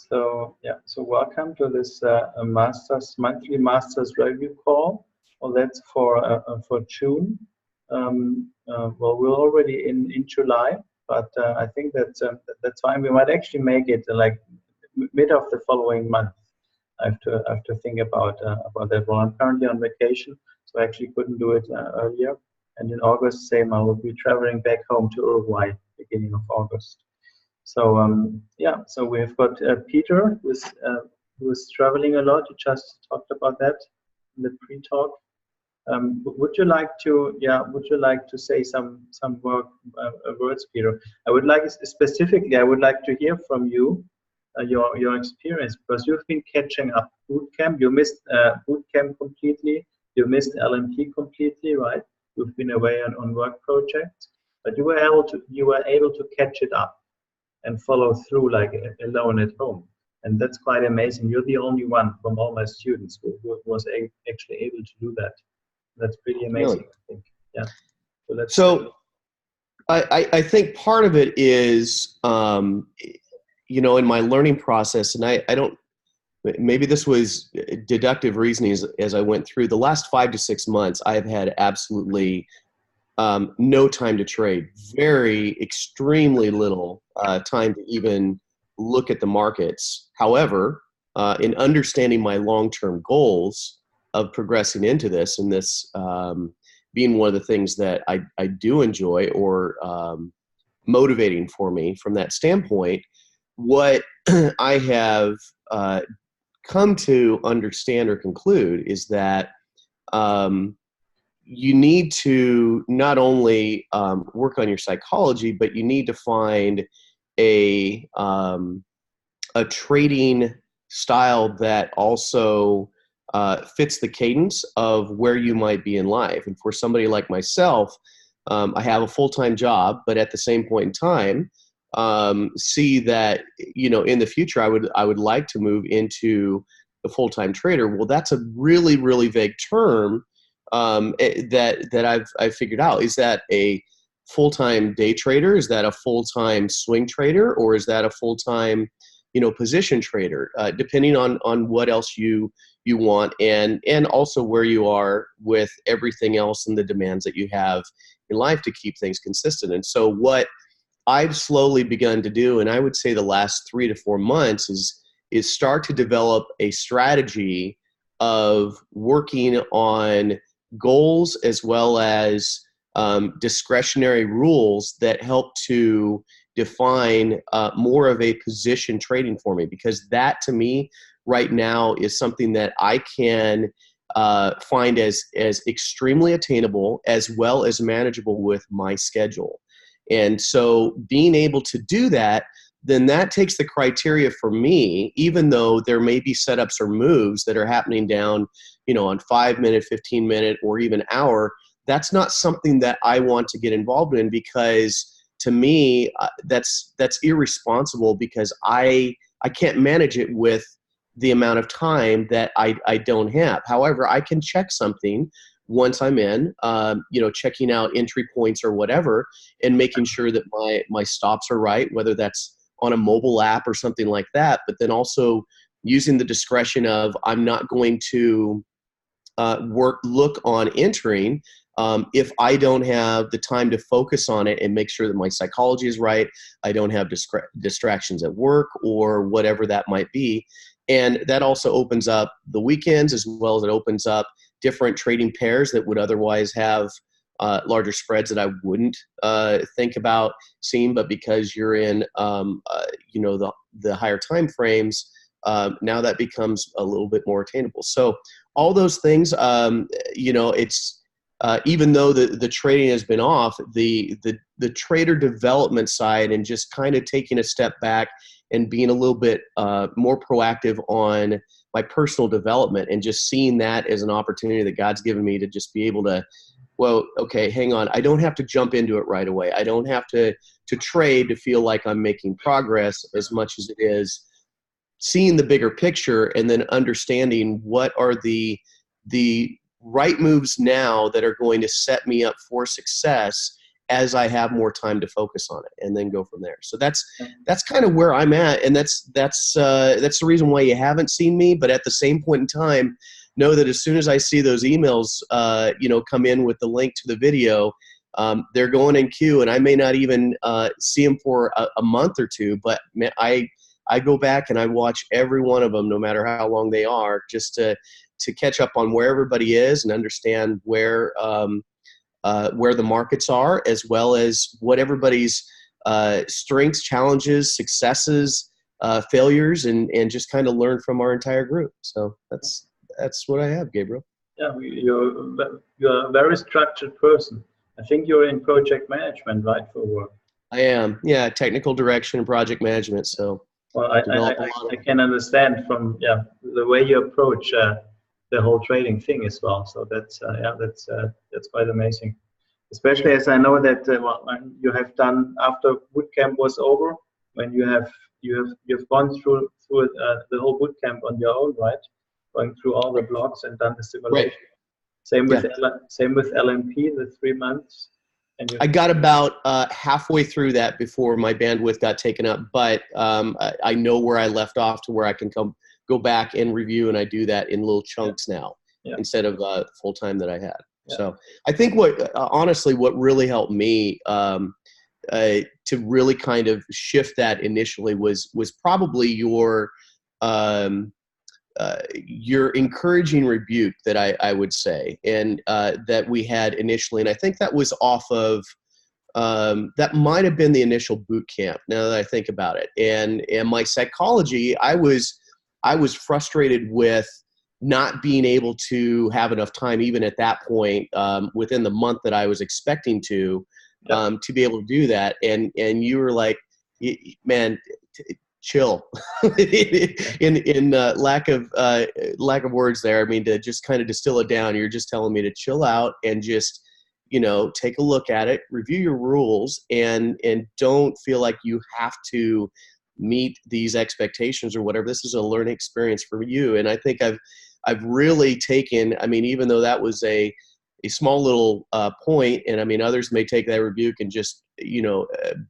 So yeah, so welcome to this monthly Masters review call. Well, that's for June. Well, we're already in July, but I think that's fine. We might actually make it like mid of the following month. I have to think about that. Well, I'm currently on vacation, so I actually couldn't do it earlier. And in August, same, I will be traveling back home to Uruguay beginning of August. So yeah, so we've got Peter who's traveling a lot. You just talked about that in the pre-talk. Would you like to say some words, Peter? I would like specifically. I would like to hear from you your experience, because you've been catching up boot camp. You missed boot camp completely. You missed LMP completely, right? You've been away on work projects, but you were able to catch it up and follow through like alone at home. And that's quite amazing. You're the only one from all my students who was actually able to do that. That's pretty amazing, Really? I think. Yeah. So I think part of it is, in my learning process, and I don't, maybe this was deductive reasoning as I went through the last 5 to 6 months, I've had absolutely no time to trade, extremely little time to even look at the markets. However, in understanding my long-term goals of progressing into this, and this being one of the things that I do enjoy, or motivating for me from that standpoint, what I have come to understand or conclude is that you need to not only work on your psychology, but you need to find a trading style that also fits the cadence of where you might be in life. And for somebody like myself, I have a full-time job, but at the same point in time, see that, in the future, I would like to move into the full-time trader. Well, that's a really, really vague term that I've figured out. Is that a full-time day trader? Is that a full-time swing trader? Or is that a full-time, position trader? Depending on what else you want, and also where you are with everything else and the demands that you have in life to keep things consistent. And so what I've slowly begun to do, and I would say the last 3 to 4 months, is start to develop a strategy of working on goals as well as discretionary rules that help to define more of a position trading for me, because that to me right now is something that I can find as extremely attainable as well as manageable with my schedule. And so being able to do that, then that takes the criteria for me, even though there may be setups or moves that are happening down, on 5-minute, 15-minute, or even hour. That's not something that I want to get involved in, because to me, that's irresponsible, because I can't manage it with the amount of time that I don't have. However, I can check something once I'm in, checking out entry points or whatever, and making sure that my stops are right, whether that's on a mobile app or something like that. But then also using the discretion of, I'm not going to look on entering if I don't have the time to focus on it and make sure that my psychology is right. I don't have distractions at work or whatever that might be. And that also opens up the weekends, as well as it opens up different trading pairs that would otherwise have larger spreads that I wouldn't think about seeing. But because you're in, the higher time frames, now that becomes a little bit more attainable. So all those things, it's even though the trading has been off, the trader development side, and just kind of taking a step back and being a little bit more proactive on my personal development, and just seeing that as an opportunity that God's given me to just be able to, well, okay, hang on. I don't have to jump into it right away. I don't have to trade to feel like I'm making progress, as much as it is seeing the bigger picture, and then understanding what are the right moves now that are going to set me up for success as I have more time to focus on it, and then go from there. So that's kind of where I'm at, and that's the reason why you haven't seen me. But at the same point in time, know that as soon as I see those emails, come in with the link to the video, they're going in queue, and I may not even see them for a month or two. But man, I go back and I watch every one of them, no matter how long they are, just to catch up on where everybody is and understand where the markets are, as well as what everybody's strengths, challenges, successes, failures, and just kind of learn from our entire group. So that's what I have, Gabriel. Yeah, you're a very structured person. I think you're in project management, right, for work? I am, yeah, technical direction and project management. So, well, I can understand from the way you approach the whole trading thing as well. So that's quite amazing. Especially as I know that when you have done after boot camp was over, when you've gone through the whole boot camp on your own, right? Going through all the blocks and done the simulation. Right. Same with LMP, the 3 months. And I got about halfway through that before my bandwidth got taken up, but I know where I left off to where I can go back and review, and I do that in little chunks now instead of full time that I had. Yeah. So I think honestly, what really helped me to really kind of shift that initially was probably your encouraging rebuke that I would say, and that we had initially. And I think that was off of, that might have been the initial boot camp, now that I think about it. And my psychology, I was frustrated with not being able to have enough time, even at that point, within the month that I was expecting to be able to do that. And you were like, man, chill. in lack of words there. I mean, to just kind of distill it down, you're just telling me to chill out and just, take a look at it, review your rules, and don't feel like you have to meet these expectations or whatever. This is a learning experience for you. And I think I've really taken, I mean, even though that was a small little point, and I mean, others may take that rebuke and just,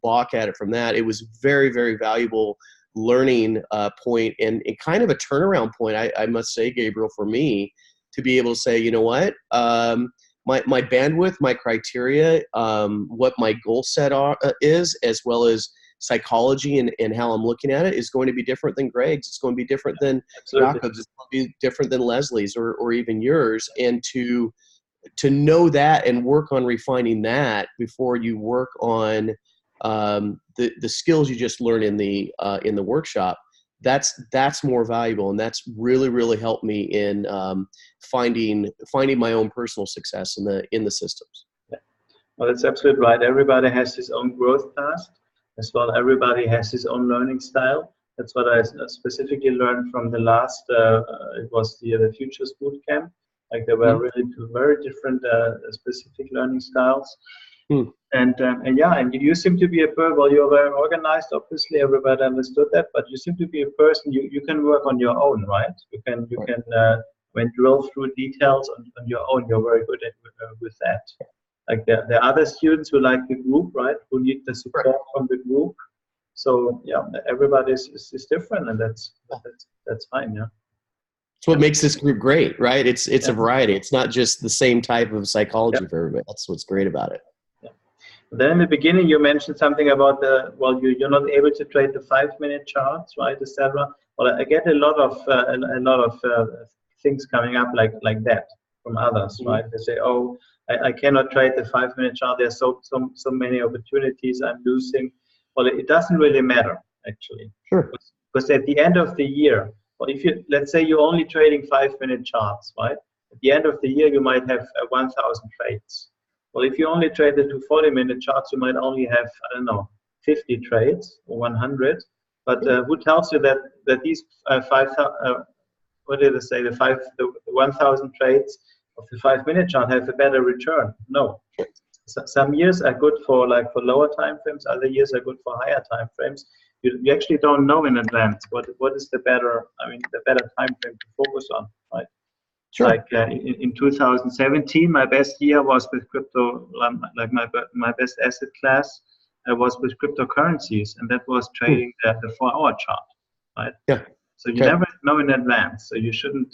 balk at it from that. It was very, very valuable learning point, and kind of a turnaround point, I must say, Gabriel, for me, to be able to say, you know what, my bandwidth, my criteria, what my goal set is, as well as psychology and how I'm looking at it, is going to be different than Greg's. It's going to be different than Jakob's. It's going to be different than Leslie's or even yours. And to know that and work on refining that before you work on the skills you just learned in the workshop, that's more valuable, and that's really, really helped me in finding my own personal success in the systems. Yeah. Well, that's absolutely right. Everybody has his own growth path as well. Everybody has his own learning style. That's what I specifically learned from the last. It was the Futures Boot Camp. Like, there were really two very different specific learning styles. And you seem to be a person. Well, you're very organized. Obviously, everybody understood that. But you seem to be a person. You can work on your own, right? You can drill through details on your own. You're very good with that. Like, there are other students who like the group, right? Who need the support from the group. So everybody is different, and that's fine. Yeah. That's what makes this group great, right? It's a variety. It's not just the same type of psychology for everybody. That's what's great about it. Yeah. Then in the beginning, you mentioned something about you're not able to trade the 5-minute charts, right, etc. Well, I get a lot of things coming up like that from others, right? They say, oh, I cannot trade the 5-minute chart. There's so many opportunities I'm losing. Well, it doesn't really matter, actually. Sure. Because at the end of the year, well, let's say you're only trading 5-minute charts, right? At the end of the year, you might have 1,000 trades. Well, if you only trade the 240-minute charts, you might only have, 50 trades or 100. But who tells you that these 1,000 trades of the 5-minute chart have a better return? No. Some years are good for lower time frames. Other years are good for higher time frames. You actually don't know in advance what is the better time frame to focus on, right? Sure. Like in 2017, my best year was with crypto. Like my best asset class was with cryptocurrencies, and that was trading the 4-hour chart, right? Yeah. So you Okay. never know in advance. So you shouldn't,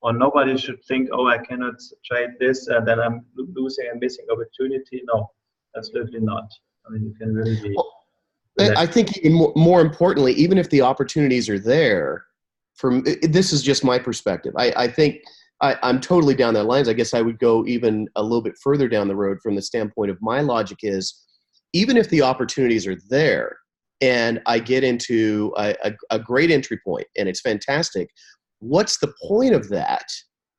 or nobody should think, oh, I cannot trade this, then I'm losing and missing opportunity. No, absolutely not. I mean, you can really be. Well, I think even more importantly, even if the opportunities are there, this is just my perspective. I think I'm totally down that lines. I guess I would go even a little bit further down the road from the standpoint of my logic is, even if the opportunities are there and I get into a great entry point and it's fantastic, what's the point of that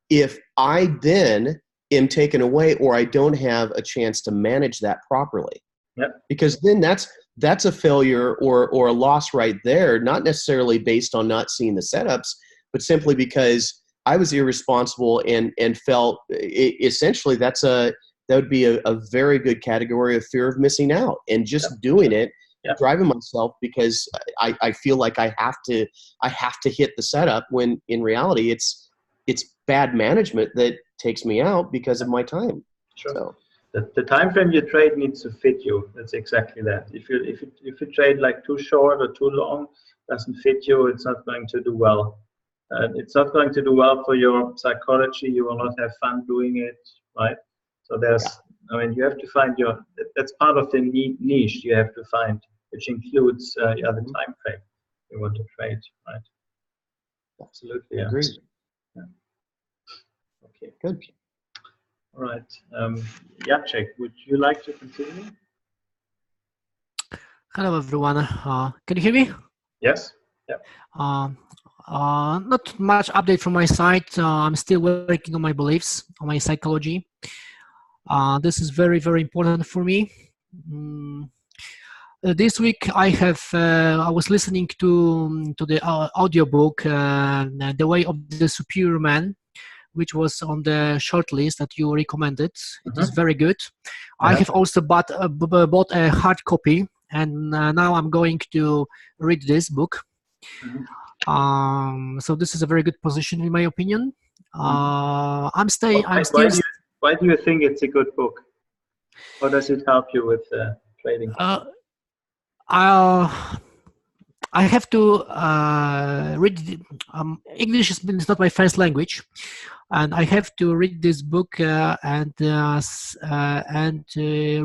if I then am taken away or I don't have a chance to manage that properly? Yep. Because then that's a failure or a loss right there, not necessarily based on not seeing the setups, but simply because I was irresponsible and felt essentially that would be a very good category of fear of missing out and just doing it, driving myself because I feel like I have to hit the setup when in reality it's bad management that takes me out because of my time. Sure. So. The time frame you trade needs to fit you. That's exactly that. If you trade like too short or too long, doesn't fit you, it's not going to do well. It's not going to do well for your psychology. You will not have fun doing it, right? So I mean, you have to find that's part of the niche you have to find, which includes the other time frame you want to trade, right? Absolutely. Yeah. Agreed. Yeah. Okay. Good. All right. Jacek, would you like to continue? Hello, everyone. Can you hear me? Yes. Yeah. Not much update from my side. I'm still working on my beliefs, on my psychology. This is very, very important for me. This week I was listening to the audiobook The Way of the Superior Man, which was on the short list that you recommended. It is very good. I have also bought a hard copy, and now I'm going to read this book. So this is a very good position in my opinion. Why do you think it's a good book? How does it help you with trading? I have to read. English is not my first language, and I have to read this book and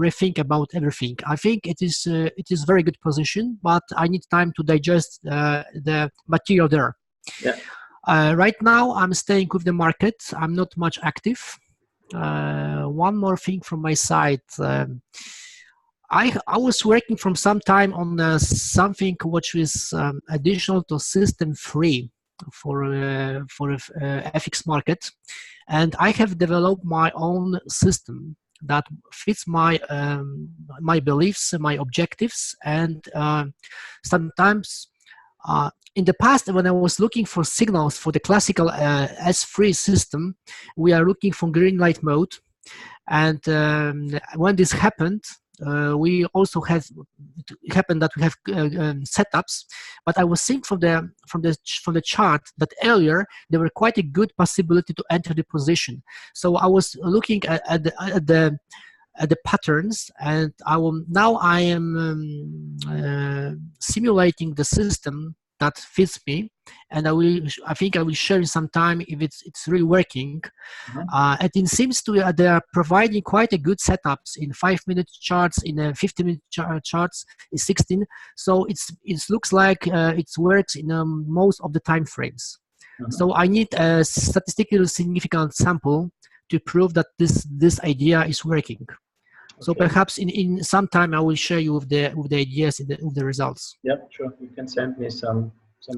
rethink about everything. I think it is very good position, but I need time to digest the material there. Yeah. Right now, I'm staying with the market. I'm not much active. One more thing from my side. I was working from some time on something which is additional to System 3 for FX market, and I have developed my own system that fits my my beliefs, my objectives, and sometimes in the past when I was looking for signals for the classical S3 system, we are looking for green light mode, and when this happened. We also it happened that we have setups, but I was seeing from the chart that earlier there were quite a good possibility to enter the position. So I was looking at the patterns, and now I am simulating the system that fits me, and I think I will share in some time if it's really working. And it seems to they are providing quite a good setups in 5-minute charts, in 50-minute charts, in 16. So it looks like it works in most of the time frames. So I need a statistically significant sample to prove that this idea is working. So perhaps in some time I will share you with the ideas with the results. Yeah, sure. You can send me some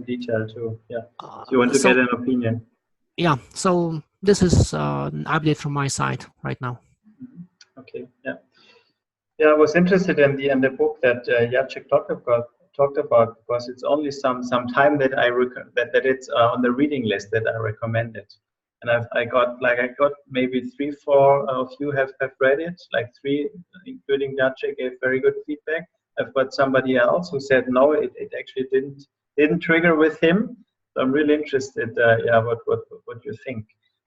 detail too. Yeah. So you want to get an opinion. Yeah. So this is an update from my side right now. Okay. Yeah. Yeah, I was interested in the book that Jacek talked about because it's only some time that that it's on the reading list that I recommended. And I got maybe 3-4 of you have read it, like 3, including Jacek, gave very good feedback. I've got somebody else who said no, it actually didn't trigger with him. So I'm really interested, what you think.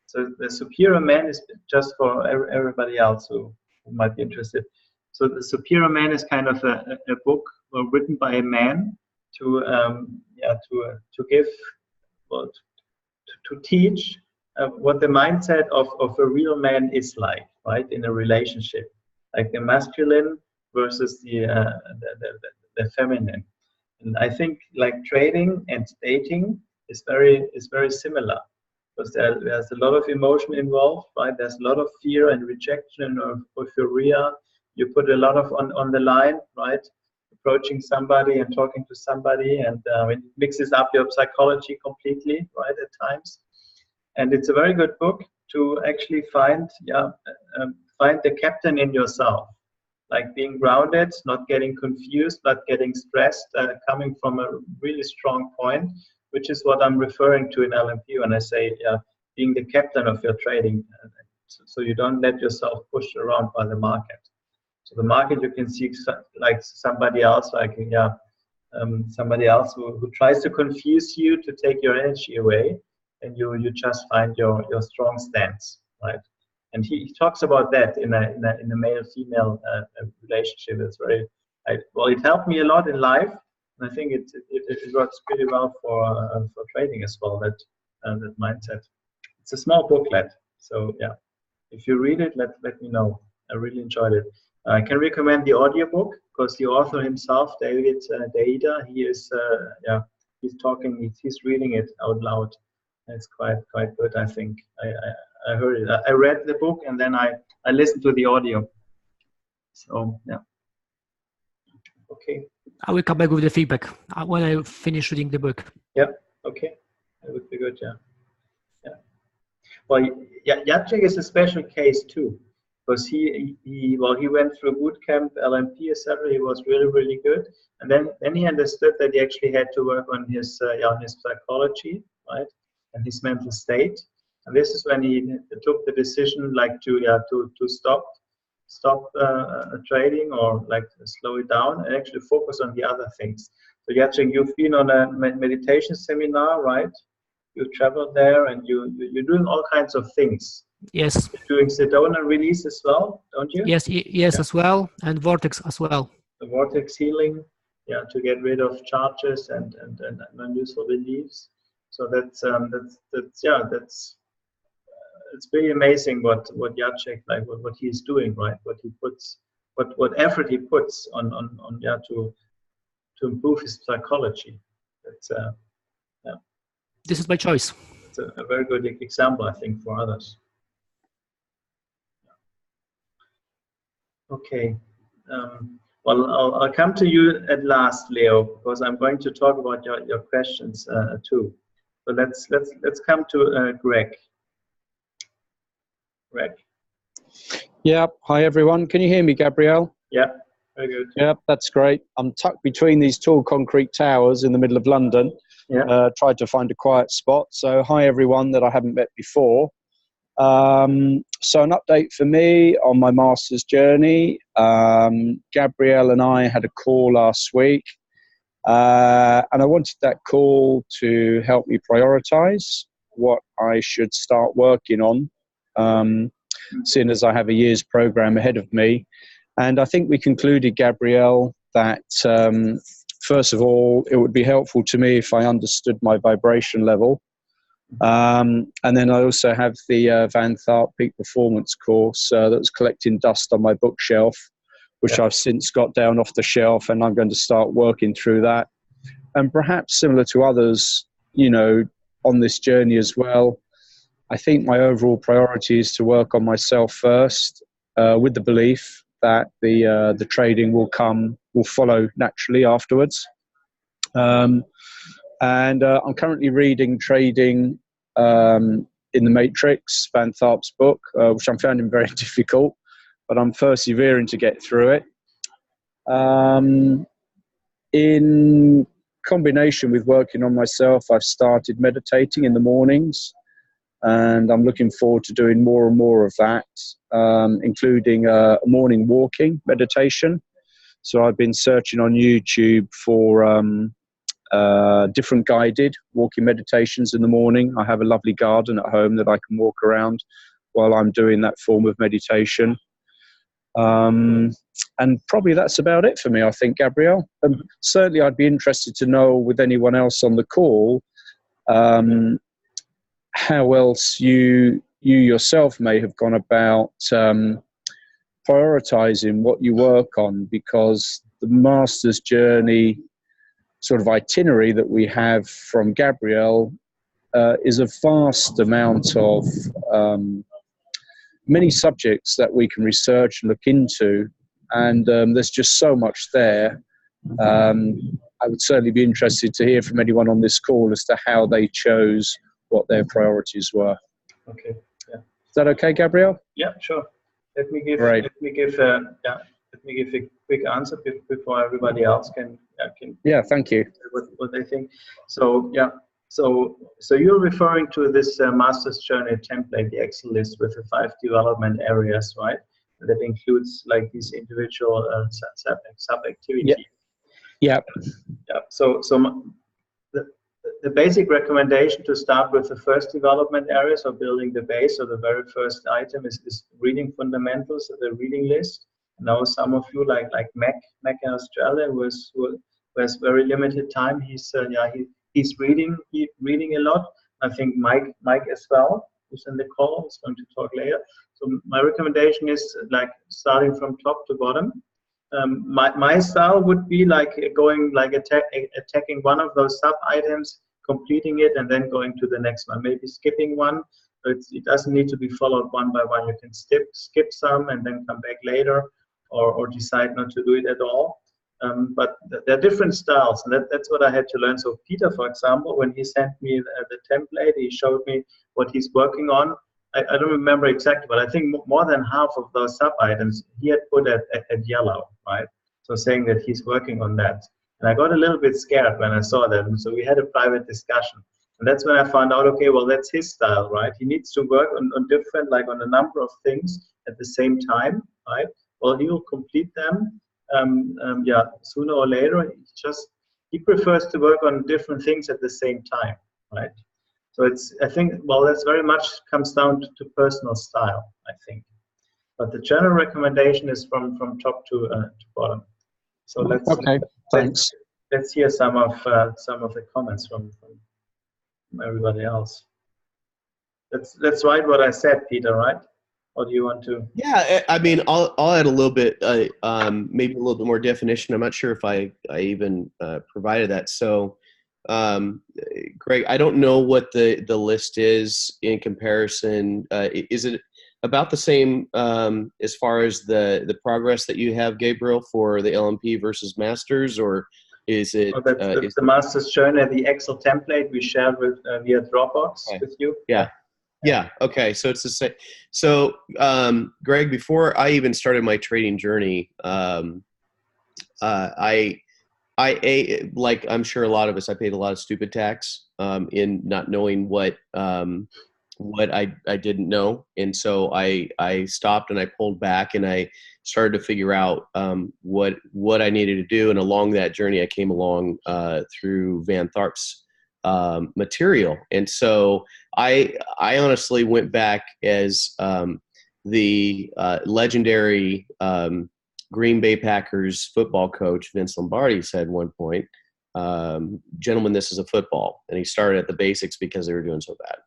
So the Superior Man is just for everybody else who might be interested. So the Superior Man is kind of a book written by a man to give, well, to teach what the mindset of a real man is like, right, in a relationship, like the masculine versus the feminine. And I think like trading and dating is very similar, because there's a lot of emotion involved, right? There's a lot of fear and rejection of euphoria. You put a lot of on the line, right? Approaching somebody and talking to somebody, and it mixes up your psychology completely, right, at times. And it's a very good book to actually find the captain in yourself, like being grounded, not getting confused, not getting stressed, coming from a really strong point, which is what I'm referring to in LMP when I say being the captain of your trading, so you don't let yourself push around by the market. So the market, you can see like somebody else, somebody else who tries to confuse you to take your energy away, and you just find your strong stance, right? And he talks about that in a male-female relationship. It's well, it helped me a lot in life, and I think it works pretty well for trading as well. That mindset. It's a small booklet, so yeah. If you read it, let me know. I really enjoyed it. I can recommend the audiobook because the author himself, David Deida, he's talking, he's reading it out loud. It's quite good, I think. I heard it. I read the book and then I listened to the audio. So yeah. Okay. I will come back with the feedback when I finish reading the book. Yeah. Okay. That would be good. Yeah. Yeah. Well, Jacek is a special case too, because he went through boot camp, LMP, etc. He was really good, and then he understood that he actually had to work on his psychology, right, and his mental state. And this is when he took the decision, like to stop trading, or like slow it down and actually focus on the other things. So Jacek, you've been on a meditation seminar, right? You travel there and you're doing all kinds of things. Yes. You're doing Sedona release as well, don't you? Yes, yeah. As well, and Vortex as well. The Vortex healing, to get rid of charges and unuseful beliefs. So that's it's really amazing what Jacek, like what he's doing, right? What he puts, what effort he puts on to improve his psychology. It's This is my choice. It's a very good example, I think, for others. Okay. Well, I'll come to you at last, Leo, because I'm going to talk about your questions too. So let's come to Greg. Greg. Yeah. Hi, everyone. Can you hear me, Gabrielle? Yeah. Very good. Yeah, that's great. I'm tucked between these tall concrete towers in the middle of London. Yeah. Tried to find a quiet spot. So hi, everyone that I haven't met before. So an update for me on my master's journey. Gabrielle and I had a call last week, and I wanted that call to help me prioritize what I should start working on, seeing as I have a year's program ahead of me. And I think we concluded, Gabrielle, that first of all, it would be helpful to me if I understood my vibration level. And then I also have the Van Tharp Peak Performance course that's collecting dust on my bookshelf, which I've since got down off the shelf, and I'm going to start working through that. And perhaps similar to others, on this journey as well, I think my overall priority is to work on myself first, with the belief that the trading will follow naturally afterwards. And I'm currently reading Trading in the Matrix, Van Tharp's book, which I'm finding very difficult, but I'm persevering to get through it. In combination with working on myself, I've started meditating in the mornings, and I'm looking forward to doing more and more of that, including a morning walking meditation. So I've been searching on YouTube for different guided walking meditations in the morning. I have a lovely garden at home that I can walk around while I'm doing that form of meditation. And probably that's about it for me, I think, Gabrielle. Certainly I'd be interested to know with anyone else on the call how else you yourself may have gone about prioritizing what you work on, because the master's journey sort of itinerary that we have from Gabrielle is a vast amount of many subjects that we can research and look into, and there's just so much there. I would certainly be interested to hear from anyone on this call as to how they chose what their priorities were. Okay. Yeah. Is that okay, Gabrielle? Yeah, sure. Let me give Great. a quick answer before everybody else can. Yeah, thank you. What they think. So yeah. So you're referring to this master's journey template, the Excel list with the 5 development areas, right? That includes like these individual sub activities. Yeah. Yeah. So the basic recommendation to start with the first development area, so building the base, so the very first item is reading fundamentals, the reading list. Now some of you like Mac in Australia who has very limited time. He's reading a lot. I think Mike as well, who's in the call, is going to talk later. So my recommendation is like starting from top to bottom. My style would be like going like attacking one of those sub items, completing it, and then going to the next one. Maybe skipping one. It doesn't need to be followed one by one. You can skip some and then come back later, or decide not to do it at all. But there are different styles, and that's what I had to learn. So Peter, for example, when he sent me the template, he showed me what he's working on. I don't remember exactly, but I think more than half of those sub-items he had put at yellow, right? So saying that he's working on that. And I got a little bit scared when I saw that. And so we had a private discussion. And that's when I found out, okay, well, that's his style, right? He needs to work on different, like on a number of things at the same time, right? Well, he will complete them, sooner or later. He prefers to work on different things at the same time, right? So I think, well, that's very much comes down to personal style, I think. But the general recommendation is from top to bottom. So let's hear some of the comments from everybody else. That's right what I said, Peter, right? Or do you want to? Yeah, I mean, I'll add a little bit, maybe a little bit more definition. I'm not sure if I even provided that. So, Greg, I don't know what the list is in comparison. Is it about the same as far as the progress that you have, Gabriel, for the LMP versus Masters, or is it? That's the Masters journey, the Excel template we shared with via Dropbox with you. Yeah. Yeah. Okay. So it's the same. So, Greg, before I even started my trading journey, like I'm sure a lot of us, I paid a lot of stupid tax in not knowing what I didn't know, and so I stopped and I pulled back and I started to figure out what I needed to do. And along that journey, I came along through Van Tharp's material, and so I honestly went back as the legendary Green Bay Packers football coach Vince Lombardi said one point, gentlemen, this is a football. And he started at the basics because they were doing so bad.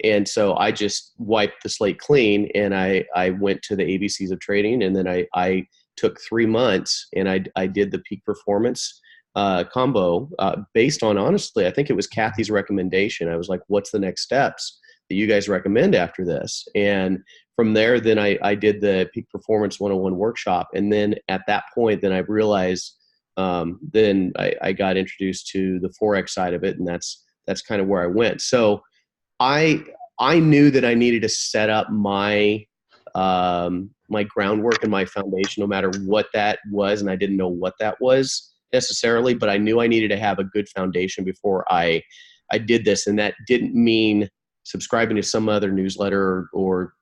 And so I just wiped the slate clean and I went to the ABCs of trading. And then I took 3 months and I did the peak performance combo based on, honestly, I think it was Kathy's recommendation. I was like, what's the next steps that you guys recommend after this? And from there, then I did the Peak Performance 101 workshop. And then at that point, then I realized, then I got introduced to the Forex side of it. And that's kind of where I went. So I knew that I needed to set up my my groundwork and my foundation, no matter what that was. And I didn't know what that was necessarily, but I knew I needed to have a good foundation before I did this. And that didn't mean subscribing to some other newsletter or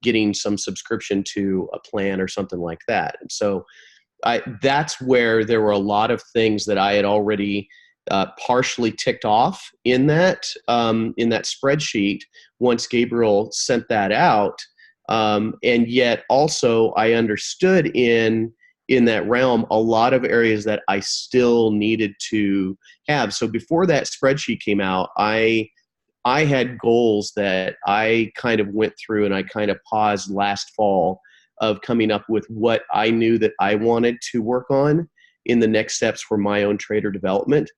getting some subscription to a plan or something like that. And so that's where there were a lot of things that I had already partially ticked off in that spreadsheet once Gabriel sent that out. And yet also I understood in that realm a lot of areas that I still needed to have. So before that spreadsheet came out, I had goals that I kind of went through and I kind of paused last fall of coming up with what I knew that I wanted to work on in the next steps for my own trader development.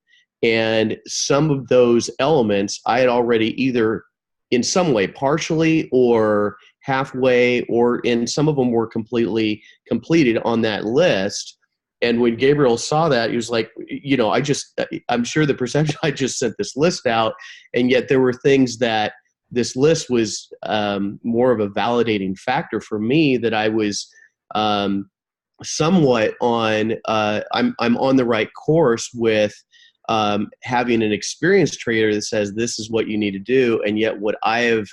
And some of those elements I had already either in some way partially or halfway, or in some of them were completely completed on that list. And when Gabriel saw that, he was like, you know, I'm sure the perception, I just sent this list out, and yet there were things that this list was more of a validating factor for me that I was somewhat on, I'm on the right course with having an experienced trader that says this is what you need to do, and yet what I've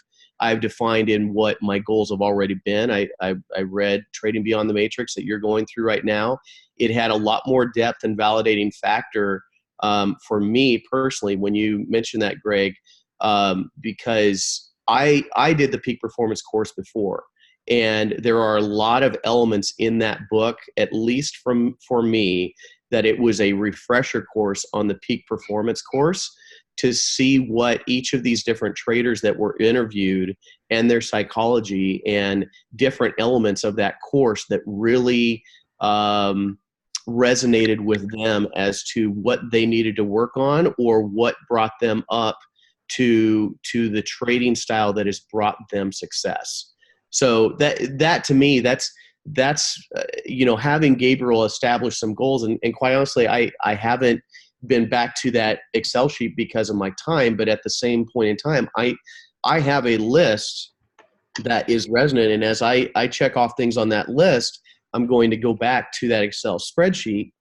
defined in what my goals have already been. I read Trading Beyond the Matrix that you're going through right now. It had a lot more depth and validating factor for me personally when you mentioned that, Greg, because I did the Peak Performance course before, and there are a lot of elements in that book, at least for me, that it was a refresher course on the Peak Performance course to see what each of these different traders that were interviewed and their psychology and different elements of that course that really resonated with them as to what they needed to work on or what brought them up to the trading style that has brought them success. So that to me, that's you know, having Gabriel establish some goals, and quite honestly, I haven't been back to that Excel sheet because of my time, but at the same point in time, I have a list that is resonant, and as I check off things on that list, I'm going to go back to that Excel spreadsheet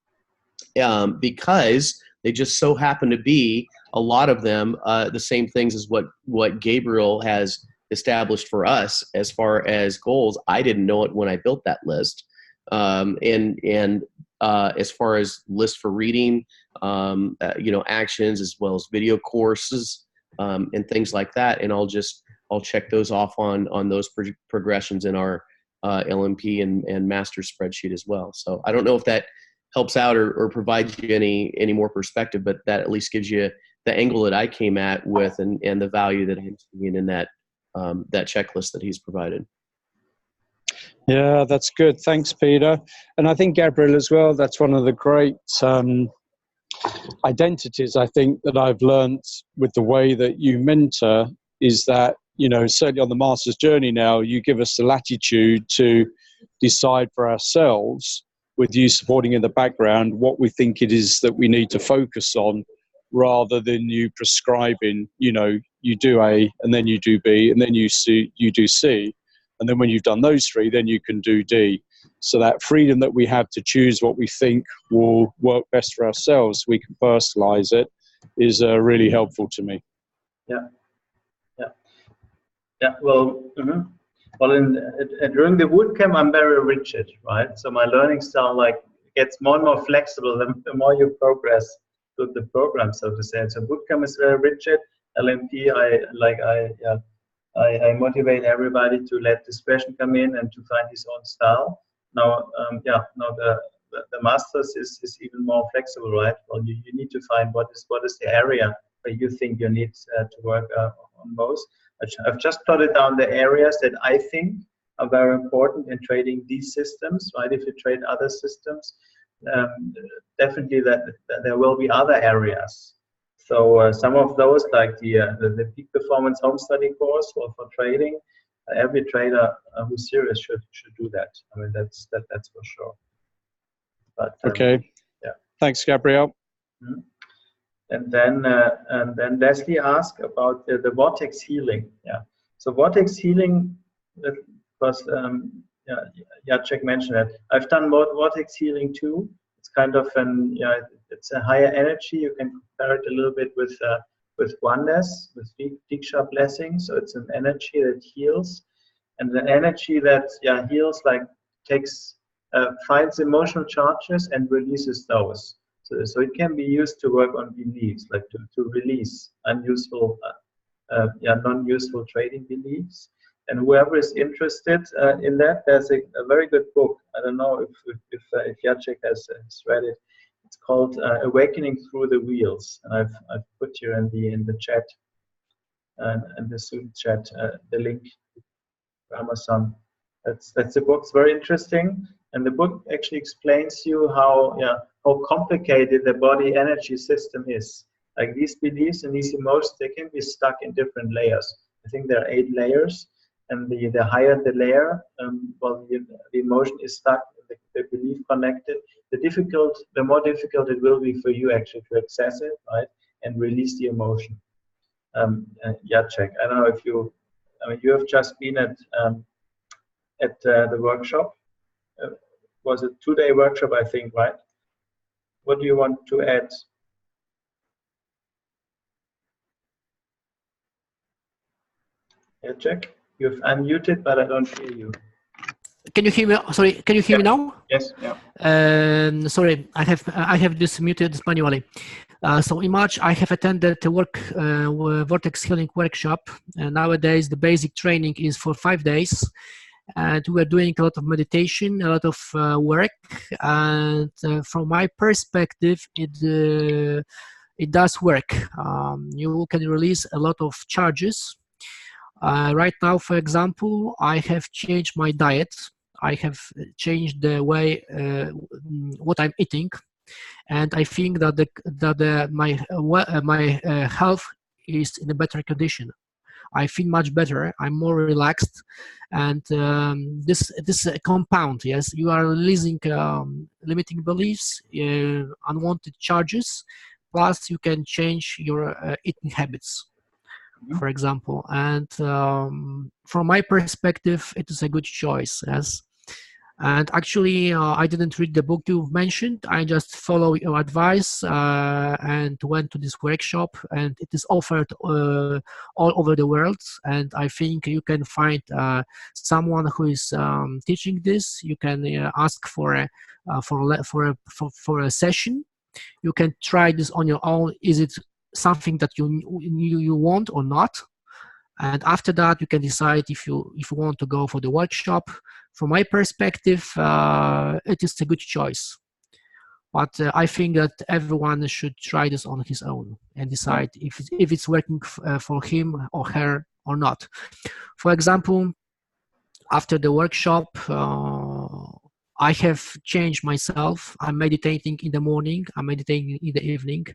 because they just so happen to be, a lot of them, the same things as what Gabriel has established for us as far as goals. I didn't know it when I built that list. And as far as list for reading, you know, actions as well as video courses and things like that. And I'll check those off on those progressions in our LMP and master spreadsheet as well. So I don't know if that helps out or provides you any more perspective, but that at least gives you the angle that I came at with and the value that I'm seeing in that checklist that he's provided. Yeah, that's good. Thanks, Peter. And I think Gabriel as well, that's one of the great identities I think that I've learned with the way that you mentor is that, you know, certainly on the master's journey now, you give us the latitude to decide for ourselves, with you supporting in the background, what we think it is that we need to focus on, rather than you prescribing, you know, you do A and then you do B and then you do C. And then when you've done those three, then you can do D. So that freedom that we have to choose what we think will work best for ourselves, we can personalize it, is really helpful to me. Yeah. Well, during the bootcamp, I'm very rigid, right? So my learning style gets more and more flexible the more you progress through the program, so to say. So bootcamp is very rigid. LMP, I motivate everybody to let discretion come in and to find his own style. Now, the masters is even more flexible, right? Well, you need to find what is the area where you think you need to work on most. I've just plotted down the areas that I think are very important in trading these systems, right? If you trade other systems, definitely that there will be other areas. So some of those, like the Peak Performance Home Study course for trading, every trader who's serious should do that. I mean, that's for sure. But okay. Yeah. Thanks, Gabriel. Mm-hmm. And then Leslie asked about the vortex healing. Yeah. So vortex healing, because Jacek mentioned it. I've done vortex healing too. It's kind of it's a higher energy. You can compare it a little bit with oneness, with Diksha blessing. So it's an energy that heals, and the energy that heals takes finds emotional charges and releases those. So it can be used to work on beliefs, like to release unuseful, non-useful trading beliefs. And whoever is interested in that, there's a very good book. I don't know if Jacek has read it. It's called Awakening Through the Wheels, and I've put here in the chat and the Zoom chat the link to Amazon. That's the book. It's very interesting, and the book actually explains you how complicated the body energy system is. Like these beliefs and these emotions, they can be stuck in different layers. I think there are 8 layers, and the higher the layer, the emotion is stuck, the belief connected. The more difficult it will be for you actually to access it, right, and release the emotion. Jacek, I don't know if you have just been at the workshop. Was it 2-day workshop, I think, right? What do you want to add? Jacek, you've unmuted, but I don't hear you. Can you hear me? Sorry, can you hear me now? Yes. Yeah. Sorry, I have this muted manually. So in March, I have attended the Vortex Healing workshop. And nowadays, the basic training is for 5 days. And we are doing a lot of meditation, a lot of work. And from my perspective, it does work. You can release a lot of charges. Right now, for example, I have changed my diet. I have changed the way what I'm eating, and I think that my health is in a better condition. I feel much better. I'm more relaxed, and this compound. Yes, you are releasing limiting beliefs, unwanted charges, plus you can change your eating habits, for example. And from my perspective, it is a good choice. Yes. And actually, I didn't read the book you mentioned. I just follow your advice and went to this workshop, and it is offered all over the world. And I think you can find someone who is teaching this. You can ask for a session. You can try this on your own. Is it something that you want or not? And after that, you can decide if you want to go for the workshop. From my perspective, it is a good choice. But I think that everyone should try this on his own and decide if it's working for him or her or not. For example, after the workshop, I have changed myself. I'm meditating in the morning. I'm meditating in the evening.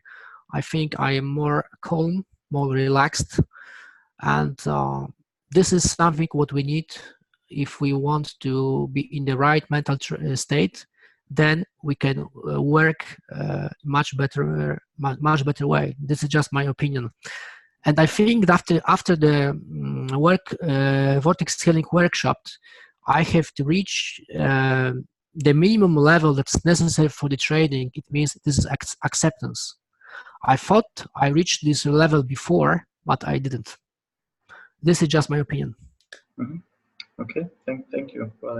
I think I am more calm, more relaxed. And this is something what we need if we want to be in the right mental state. Then we can work much better way. This is just my opinion. And I think that after the Vortex Healing workshop, I have to reach the minimum level that's necessary for the trading. It means this is acceptance. I thought I reached this level before, but I didn't. This is just my opinion. Mm-hmm. Okay, thank you for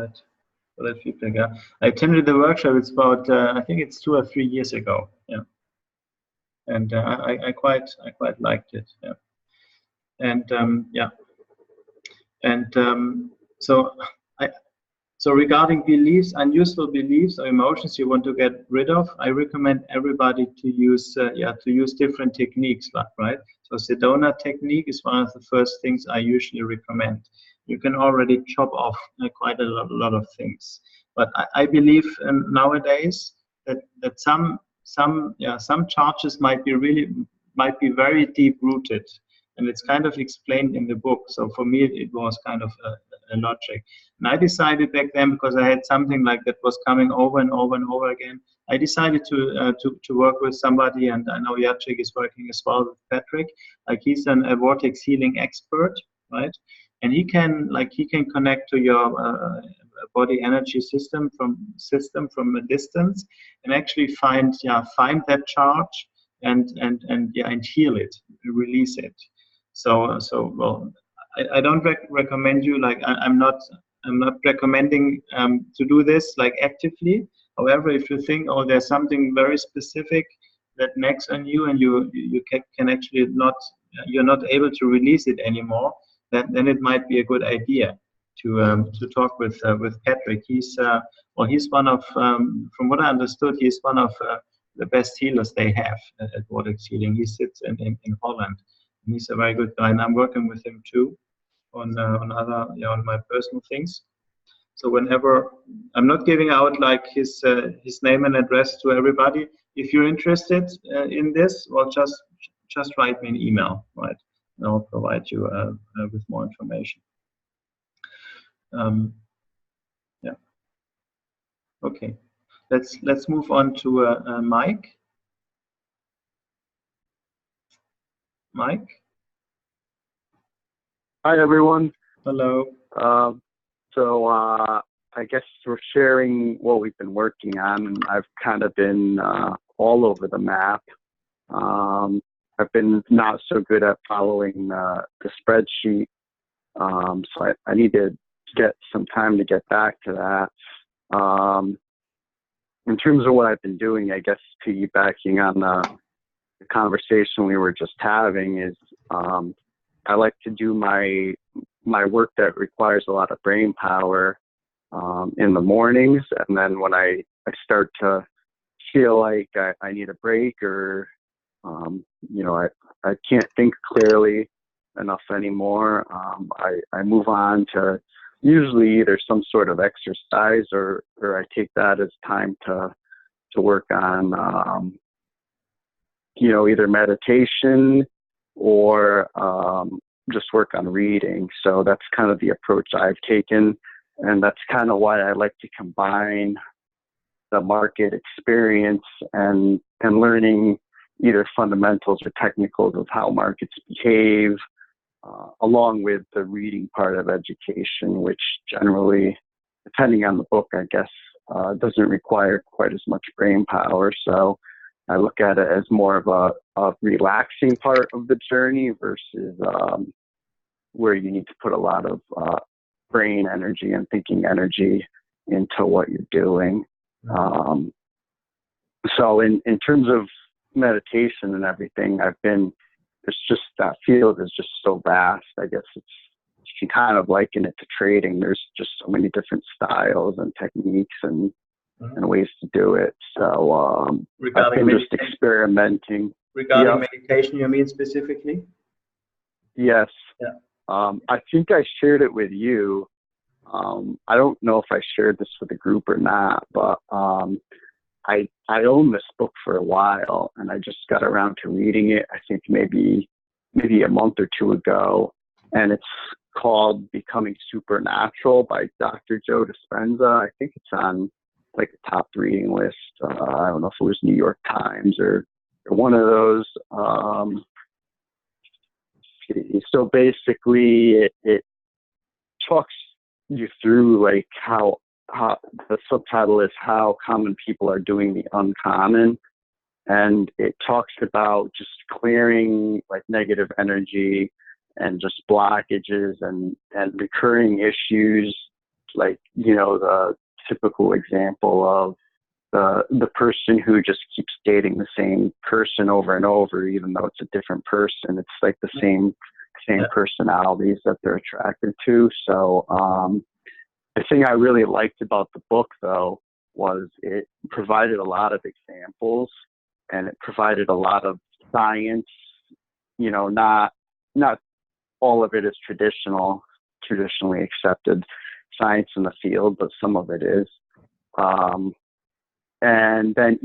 that feedback. Yeah. I attended the workshop. It's about I think it's 2 or 3 years ago. Yeah, and I quite liked it. Yeah, and yeah, and so regarding beliefs, unuseful beliefs or emotions you want to get rid of, I recommend everybody to use different techniques, right? So Sedona technique is one of the first things I usually recommend. You can already chop off quite a lot of things, but I believe nowadays that some charges might be very deep rooted, and it's kind of explained in the book. So for me, it was kind of a logic. And I decided back then, because I had something like that was coming over and over and over again, I decided to work with somebody, and I know Jacek is working as well with Patrick. Like he's a vortex healing expert, right? And he can connect to your body energy system from a distance, and actually find that charge and heal it, release it. So well, I don't recommend you, like I'm not I'm not recommending to do this like actively. However, if you think, oh, there's something very specific that nags on you, and you can actually not, you're not able to release it anymore, then it might be a good idea to talk with Patrick. He's one of, from what I understood, he's one of the best healers they have at Vortex Healing. He sits in Holland, and he's a very good guy, and I'm working with him too on other, on my personal things. So whenever, I'm not giving out like his name and address to everybody. If you're interested in this, well, just write me an email, right? And I'll provide you with more information. Yeah. Okay. Let's move on to Mike. Mike. Hi, everyone. Hello. I guess we're sharing what we've been working on, and I've kind of been all over the map. I've been not so good at following the spreadsheet, so I need to get some time to get back to that. In terms of what I've been doing, I guess piggybacking on the conversation we were just having is I like to do my work that requires a lot of brain power in the mornings, and then when I start to feel like I need a break, or I can't think clearly enough anymore, I move on to usually either some sort of exercise, or I take that as time to work on either meditation or just work on reading. So that's kind of the approach I've taken, and that's kind of why I like to combine the market experience and learning either fundamentals or technicals of how markets behave, along with the reading part of education, which generally, depending on the book, I guess, doesn't require quite as much brain power. So I look at it as more of a relaxing part of the journey versus where you need to put a lot of brain energy and thinking energy into what you're doing. So in terms of meditation and everything, it's just, that field is just so vast. I guess you can kind of liken it to trading. There's just so many different styles and techniques and ways to do it. So I've been just experimenting. Regarding meditation, you mean specifically? Yes. Yeah. I think I shared it with you. I don't know if I shared this with the group or not, but I owned this book for a while, and I just got around to reading it, I think maybe a month or two ago, and it's called Becoming Supernatural by Dr. Joe Dispenza. I think it's on like a top reading list. I don't know if it was New York Times or one of those. So basically it talks you through like how the subtitle is How Common People Are Doing the Uncommon. And it talks about just clearing like negative energy and just blockages and recurring issues, like, the typical example of the person who just keeps dating the same person over and over, even though it's a different person. It's like the same personalities that they're attracted to. So the thing I really liked about the book, though, was it provided a lot of examples, and it provided a lot of science. Not all of it is traditionally accepted science in the field, but some of it is. And then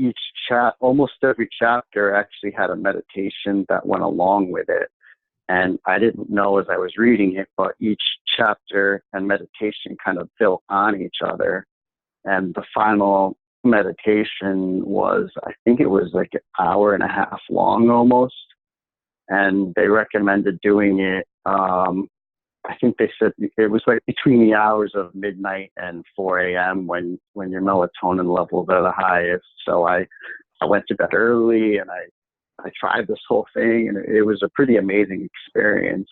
almost every chapter actually had a meditation that went along with it. And I didn't know as I was reading it, but each chapter and meditation kind of built on each other. And the final meditation was, I think it was like an hour and a half long almost. And they recommended doing it. I think they said it was like between the hours of midnight and 4 a.m. when your melatonin levels are the highest. So I went to bed early, and I tried this whole thing, and it was a pretty amazing experience.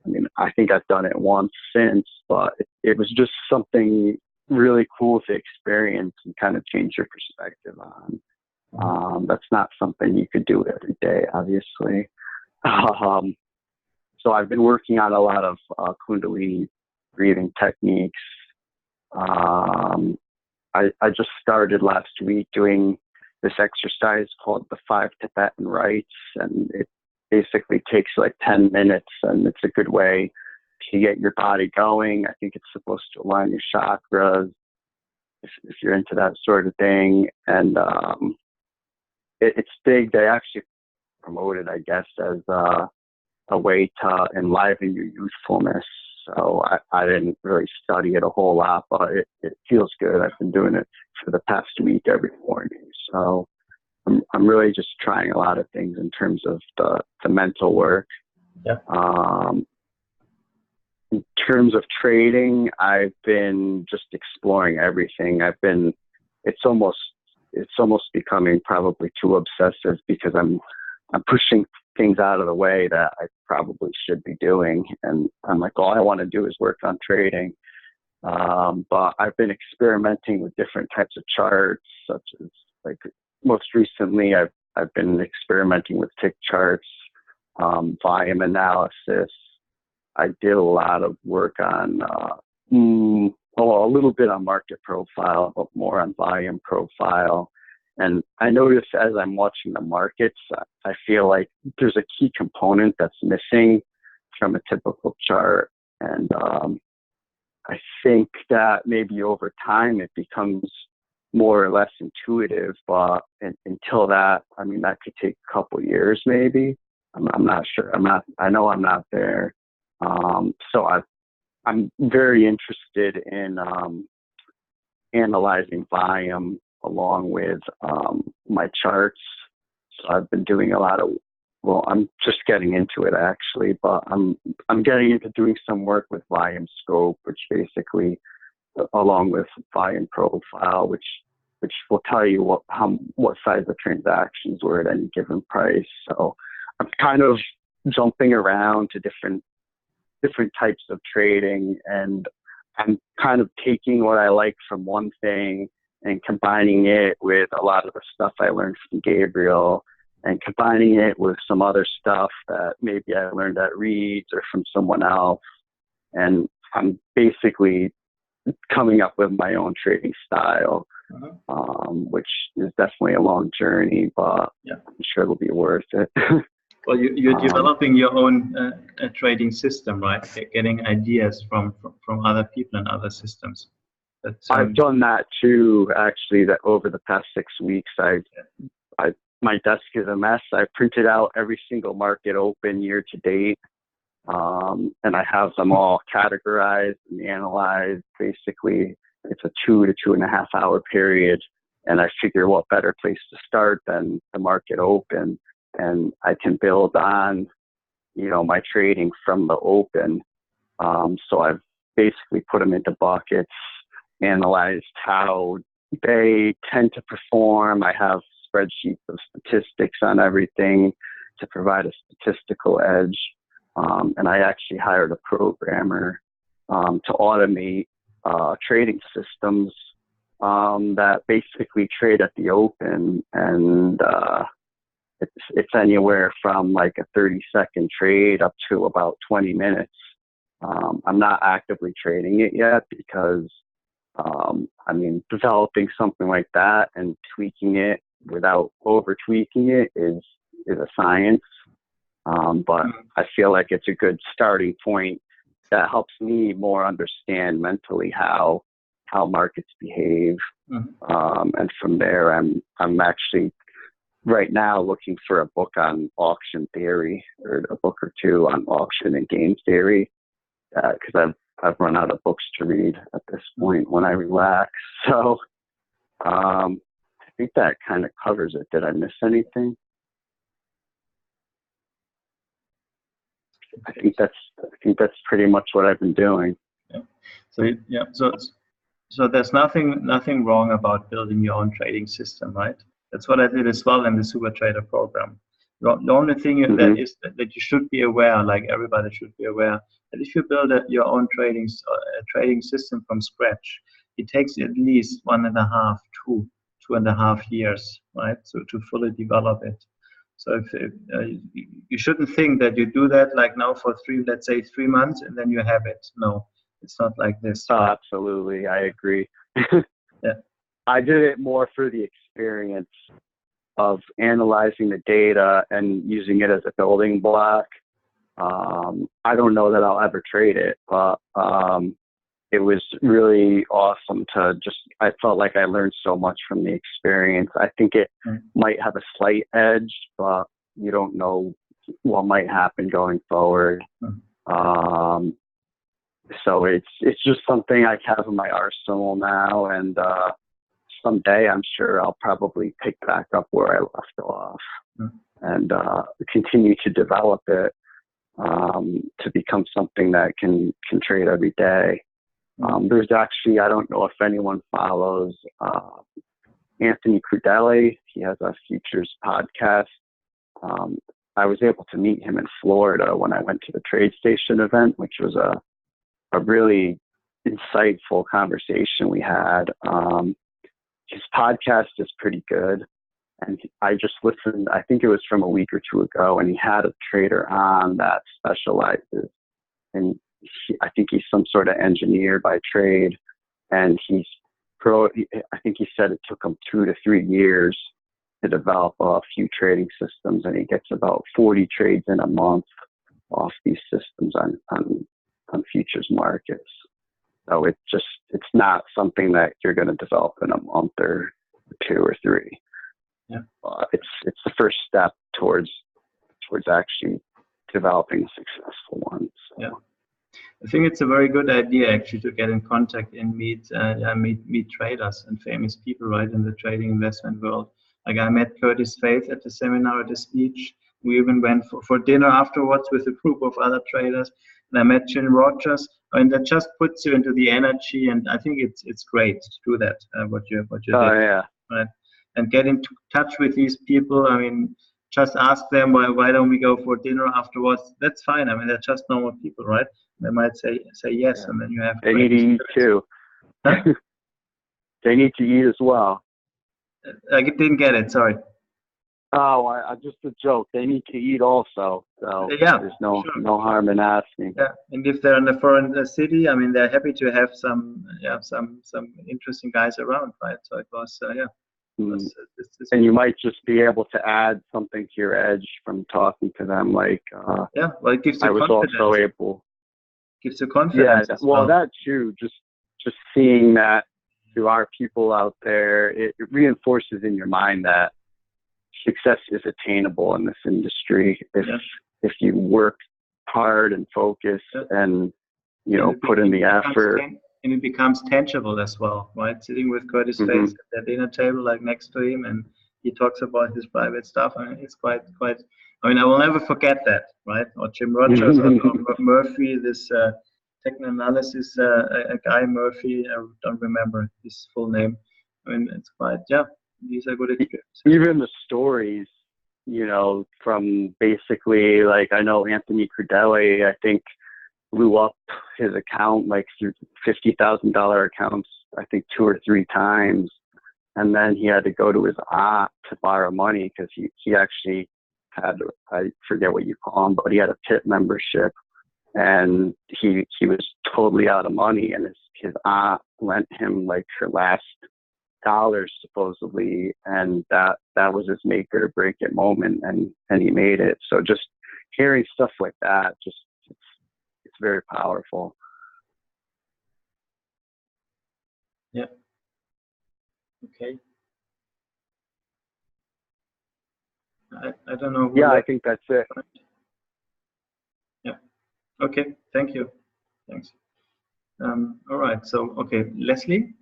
I mean, I think I've done it once since, but it was just something really cool to experience and kind of change your perspective on. That's not something you could do every day, obviously. So I've been working on a lot of Kundalini breathing techniques. I just started last week doing this exercise called the 5 Tibetan Rites, and it basically takes like 10 minutes, and it's a good way to get your body going. I think it's supposed to align your chakras if you're into that sort of thing. And it's big. They actually promote it, I guess, as a way to enliven your youthfulness. So I didn't really study it a whole lot, but it feels good. I've been doing it for the past week every morning. So I'm really just trying a lot of things in terms of the mental work. Yeah. In terms of trading, I've been just exploring everything. It's almost becoming probably too obsessive because I'm pushing things out of the way that I probably should be doing. And I'm like, all I want to do is work on trading. But I've been experimenting with different types of charts, such as like most recently, I've been experimenting with tick charts, volume analysis. I did a lot of work on, a little bit on market profile, but more on volume profile. And I notice as I'm watching the markets, I feel like there's a key component that's missing from a typical chart. And I think that maybe over time it becomes more or less intuitive, but until that, I mean, that could take a couple years maybe. I'm not sure. I know I'm not there. So I'm very interested in analyzing volume along with my charts. So I've been doing a lot of, well, I'm just getting into it actually, but I'm getting into doing some work with volume scope, which basically, along with volume profile, which will tell you what size the transactions were at any given price. So I'm kind of jumping around to different types of trading, and I'm kind of taking what I like from one thing and combining it with a lot of the stuff I learned from Gabriel, and combining it with some other stuff that maybe I learned at Reed's or from someone else. And I'm basically coming up with my own trading style, which is definitely a long journey, but yeah, I'm sure it'll be worth it. Well, you're developing your own trading system, right? Getting ideas from other people and other systems. I've done that too, actually. That over the past 6 weeks, my desk is a mess. I printed out every single market open year to date, and I have them all categorized and analyzed. Basically, it's a 2 to 2.5 hour period, and I figure what better place to start than the market open, and I can build on, my trading from the open. So I've basically put them into buckets, analyzed how they tend to perform. I have spreadsheets of statistics on everything to provide a statistical edge. And I actually hired a programmer to automate trading systems that basically trade at the open. And it's anywhere from like a 30-second trade up to about 20 minutes. I'm not actively trading it yet because developing something like that and tweaking it without over tweaking it is a science. But I feel like it's a good starting point that helps me more understand mentally how markets behave. And from there, I'm actually right now looking for a book on auction theory, or a book or two on auction and game theory, because I've run out of books to read at this point when I relax. So I think that kind of covers it. Did I miss anything? I think that's pretty much what I've been doing. Yeah. So there's nothing wrong about building your own trading system, right? That's what I did as well in the Super Trader program. The only thing that you should be aware, like everybody should be aware, that if you build your own trading system from scratch, it takes at least 1.5 to 2.5 years, right? So to fully develop it. So if you shouldn't think that you do that like now for let's say 3 months, and then you have it. No, it's not like this. Oh, right? absolutely. I agree. Yeah. I did it more for the experience of analyzing the data and using it as a building block. I don't know that I'll ever trade it, but it was really awesome I felt like I learned so much from the experience. I think it might have a slight edge, but you don't know what might happen going forward. So it's just something I have in my arsenal now, and someday I'm sure I'll probably pick back up where I left off and continue to develop it to become something that can trade every day. There's actually, I don't know if anyone follows Anthony Crudele. He has a futures podcast. I was able to meet him in Florida when I went to the TradeStation event, which was a really insightful conversation we had. His podcast is pretty good. And I just listened, I think it was from a week or two ago, and he had a trader on that specializes. And I think he's some sort of engineer by trade. And I think he said it took him 2 to 3 years to develop a few trading systems. And he gets about 40 trades in a month off these systems on futures markets. So it's not something that you're going to develop in a month or 2 or 3. Yeah. It's the first step towards actually developing a successful one. So. Yeah, I think it's a very good idea actually to get in contact and meet traders and famous people right in the trading investment world. Like I met Curtis Faith at the seminar, at the speech. We even went for dinner afterwards with a group of other traders. And I met Jim Rogers, and that just puts you into the energy. And I think it's great to do that. What you did. Yeah. Right. And get into touch with these people. I mean, just ask them why don't we go for dinner afterwards? That's fine. I mean, they're just normal people, right? They might say yes, and then you have. They need to eat too. Huh? They need to eat as well. I didn't get it. Sorry. Oh, I just a joke. They need to eat also. So yeah, there's no harm in asking. Yeah, and if they're in a foreign city, I mean, they're happy to have some interesting guys around, right? So it was and you might just be able to add something to your edge from talking to them, like well, it gives you I was confidence. also able. Gives you confidence. Yeah, well, that too. Just seeing that to our people out there, it reinforces in your mind that success is attainable in this industry if you work hard and focus and put in the effort. And it becomes tangible as well, right? Sitting with Curtis Faith at the dinner table, like next to him, and he talks about his private stuff. I mean, it's quite. I mean, I will never forget that, right? Or Jim Rogers or Murphy, this techno analysis guy Murphy. I don't remember his full name. I mean, it's quite. Yeah, these are good experiences. Even the stories, from basically, like I know Anthony Crudele, I think, blew up his account like through $50,000 accounts, I think 2 or 3 times. And then he had to go to his aunt to borrow money because he actually had, I forget what you call him, but he had a pit membership and he was totally out of money. And his aunt lent him like her last dollars supposedly. And that was his make or break it moment. And he made it. So just hearing stuff like that, it's very powerful. Yeah. Okay. I don't know. Yeah, I think that's it. Yeah. Okay. Thank you. Thanks. All right. So, okay, Leslie.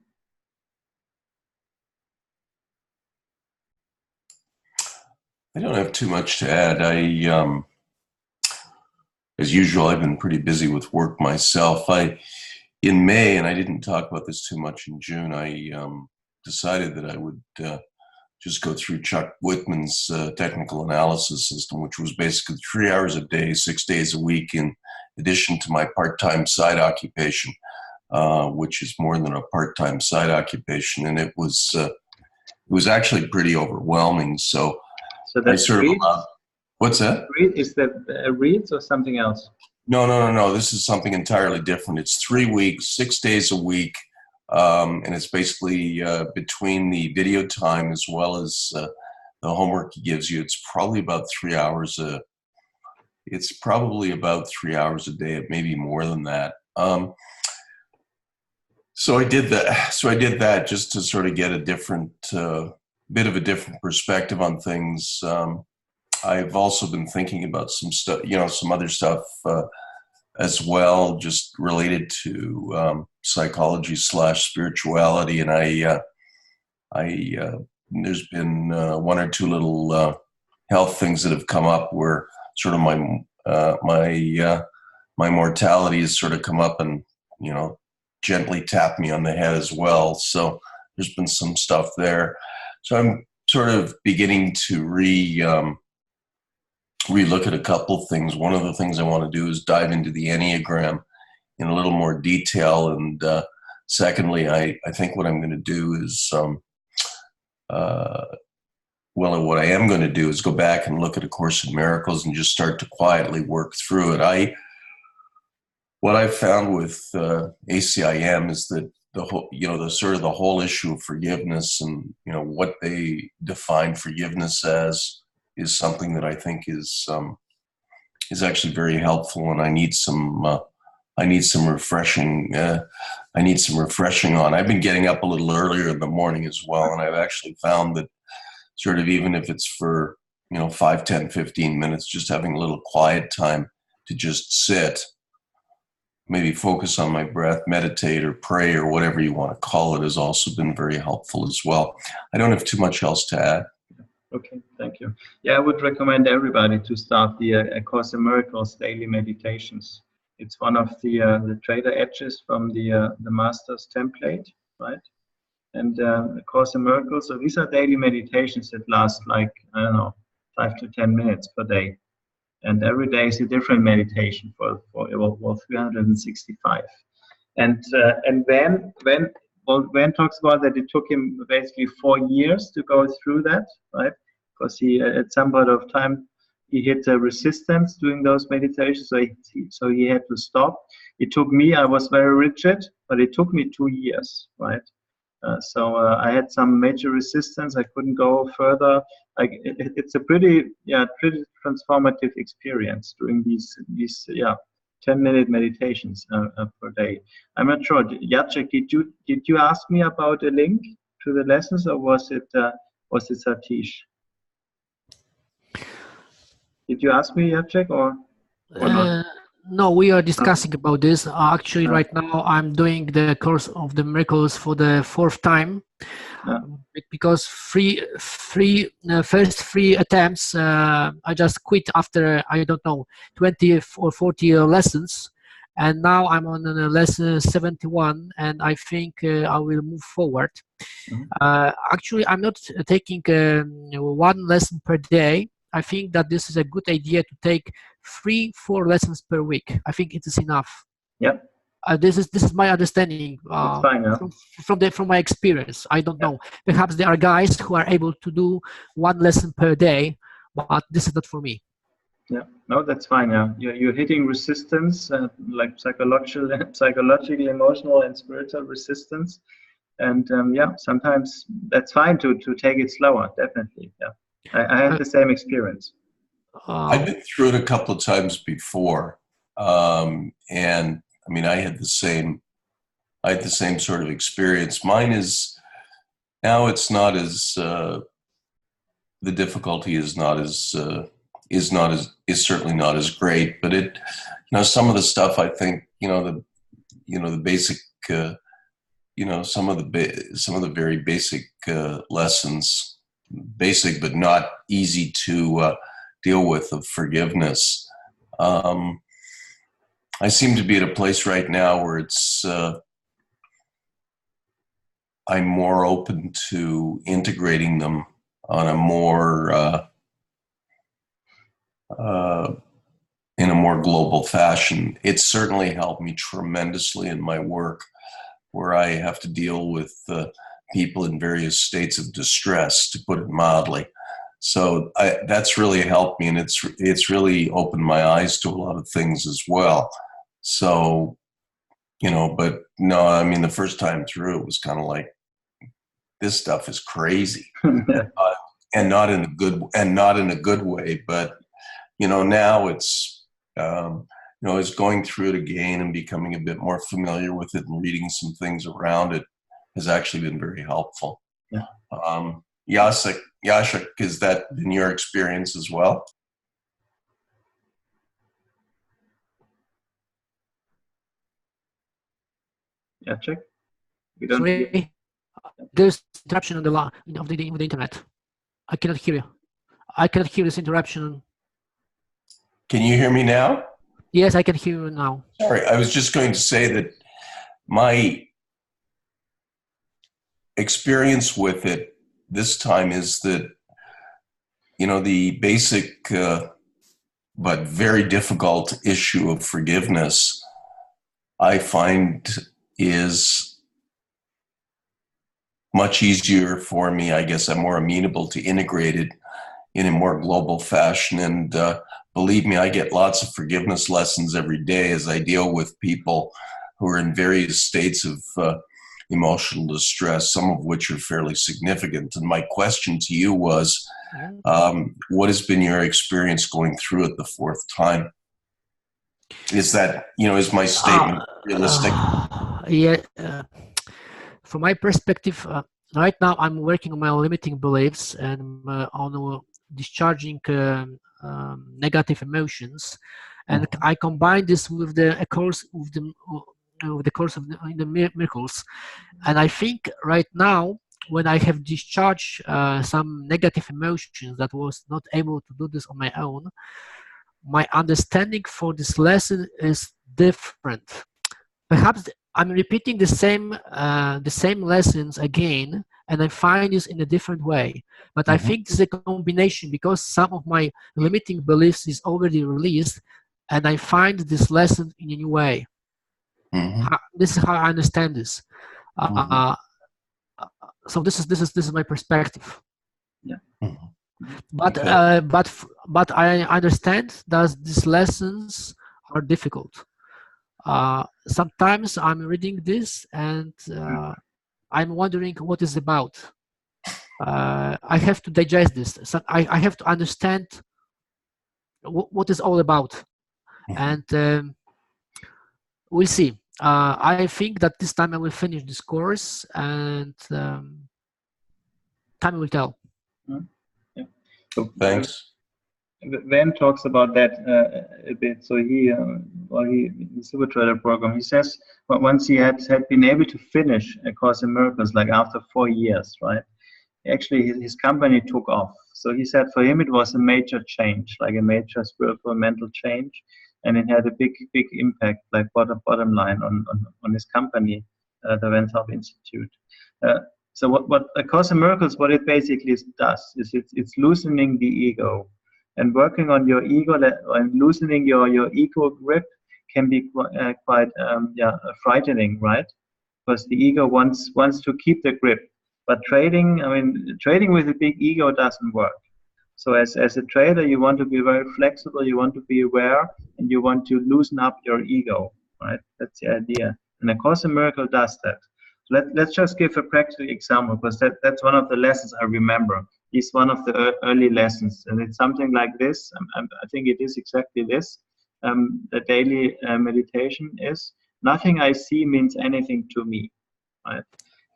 I don't have too much to add. As usual, I've been pretty busy with work myself. In May, and I didn't talk about this too much in June, I decided that I would just go through Chuck Whitman's technical analysis system, which was basically 3 hours a day, 6 days a week in addition to my part-time side occupation, which is more than a part-time side occupation, and it was actually pretty overwhelming. So that's reads? What's that? Is that reads or something else? No. This is something entirely different. It's 3 weeks, 6 days a week, and it's basically between the video time as well as the homework he gives you. It's probably about 3 hours. It's probably about 3 hours a day, maybe more than that. So I did that. So I did that just to sort of get a different, bit of a different perspective on things. I've also been thinking about some stuff, some other stuff as well, just related to psychology / spirituality. And there's been one or two little health things that have come up where sort of my mortality has sort of come up and gently tapped me on the head as well. So there's been some stuff there. So I'm sort of beginning to relook at a couple things. One of the things I want to do is dive into the Enneagram in a little more detail. And secondly, I think what I'm going to do is, what I am going to do is go back and look at A Course in Miracles and just start to quietly work through it. What I've found with ACIM is that the whole issue of forgiveness and what they define forgiveness as is something that I think is actually very helpful, and I need some refreshing. I need some refreshing on. I've been getting up a little earlier in the morning as well, and I've actually found that sort of even if it's for 5, 10, 15 minutes, just having a little quiet time to just sit, maybe focus on my breath, meditate or pray or whatever you want to call it, has also been very helpful as well. I don't have too much else to add. Okay, thank you. Yeah, I would recommend everybody to start the A Course in Miracles daily meditations. It's one of the trader edges from the Master's template, right? And A Course in Miracles. So these are daily meditations that last 5 to 10 minutes per day, and every day is a different meditation for 365. And when talks about that it took him basically 4 years to go through that, right? Because he at some point of time he hit resistance doing those meditations, so he had to stop. It took me, I was very rigid, but it took me 2 years, right? So I had some major resistance. I couldn't go further. It's a pretty transformative experience doing these 10-minute meditations per day. I'm not sure, Jacek, did you ask me about a link to the lessons, or was it Satish? Did you ask me, Jacek, or not? No, we are discussing about this. Actually, right now I'm doing the Course of the Miracles for the 4th time, because first 3 attempts I just quit after 20 or 40 lessons, and now I'm on lesson 71, and I think I will move forward. Actually, I'm not taking 1 lesson per day. I think that this is a good idea to take 3-4 lessons per week. I think it is enough. Yeah. This is my understanding fine, from my experience. I don't know. Perhaps there are guys who are able to do 1 lesson per day, but this is not for me. Yeah, no, that's fine. Yeah, you're hitting resistance, like psychological, emotional, and spiritual resistance, and sometimes that's fine to take it slower. Definitely, yeah. I had the same experience. I've been through it a couple of times before, and I mean, I had the same sort of experience. Mine is now it's not as the difficulty is certainly not as great, but it some of the stuff I think the basic some of the very basic lessons. Basic but not easy to deal with, of forgiveness. I seem to be at a place right now where it's I'm more open to integrating them on a more in a more global fashion. It's certainly helped me tremendously in my work, where I have to deal with people in various states of distress, to put it mildly. So that's really helped me, and it's really opened my eyes to a lot of things as well. So, but no, I mean, the first time through, it was kind of like, this stuff is crazy, and not in a good way. But now it's it's going through it again and becoming a bit more familiar with it and reading some things around it has actually been very helpful. Yeah. Jacek, has that been your experience as well? Jacek? Sorry, there's interruption on the line of the internet. I cannot hear you. I cannot hear this interruption. Can you hear me now? Yes, I can hear you now. Sorry, I was just going to say that my experience with it this time is that, the basic but very difficult issue of forgiveness, I find, is much easier for me. I guess I'm more amenable to integrate it in a more global fashion. And believe me, I get lots of forgiveness lessons every day as I deal with people who are in various states of emotional distress, some of which are fairly significant. And my question to you was, what has been your experience going through it the fourth time? Is that, is my statement realistic? From my perspective, right now I'm working on my limiting beliefs and on discharging negative emotions, and I combine this with the course of the miracles. And I think right now, when I have discharged some negative emotions that was not able to do this on my own, my understanding for this lesson is different. Perhaps I'm repeating the same lessons again, and I find this in a different way. But I think this is a combination, because some of my limiting beliefs is already released, and I find this lesson in a new way. This is how I understand this. So this is my perspective. Yeah. But I understand that these lessons are difficult. Sometimes I'm reading this and I'm wondering what it's about. I have to digest this. So I have to understand what it's all about, and we'll see. I think that this time I will finish this course, and time will tell. Yeah. So, thanks. Van talks about that a bit. So he in the Super Trader program, he says, but once he had been able to finish A Course in Miracles, like after 4 years, right? Actually, his company took off. So he said for him it was a major change, like a major spiritual mental change, and it had a big impact, like bottom line on his company, the Van Help Institute. So what A Course in Miracles, what it basically does is it's loosening the ego. And working on your ego and loosening your ego grip can be quite frightening, right? Because the ego wants to keep the grip. But trading with a big ego doesn't work. So as a trader, you want to be very flexible, you want to be aware, and you want to loosen up your ego, right? That's the idea. And A Course in Miracles does that. So let's just give a practical example, because that's one of the lessons I remember. It's one of the early lessons, and it's something like this. I think it is exactly this. The daily meditation is, nothing I see means anything to me, right?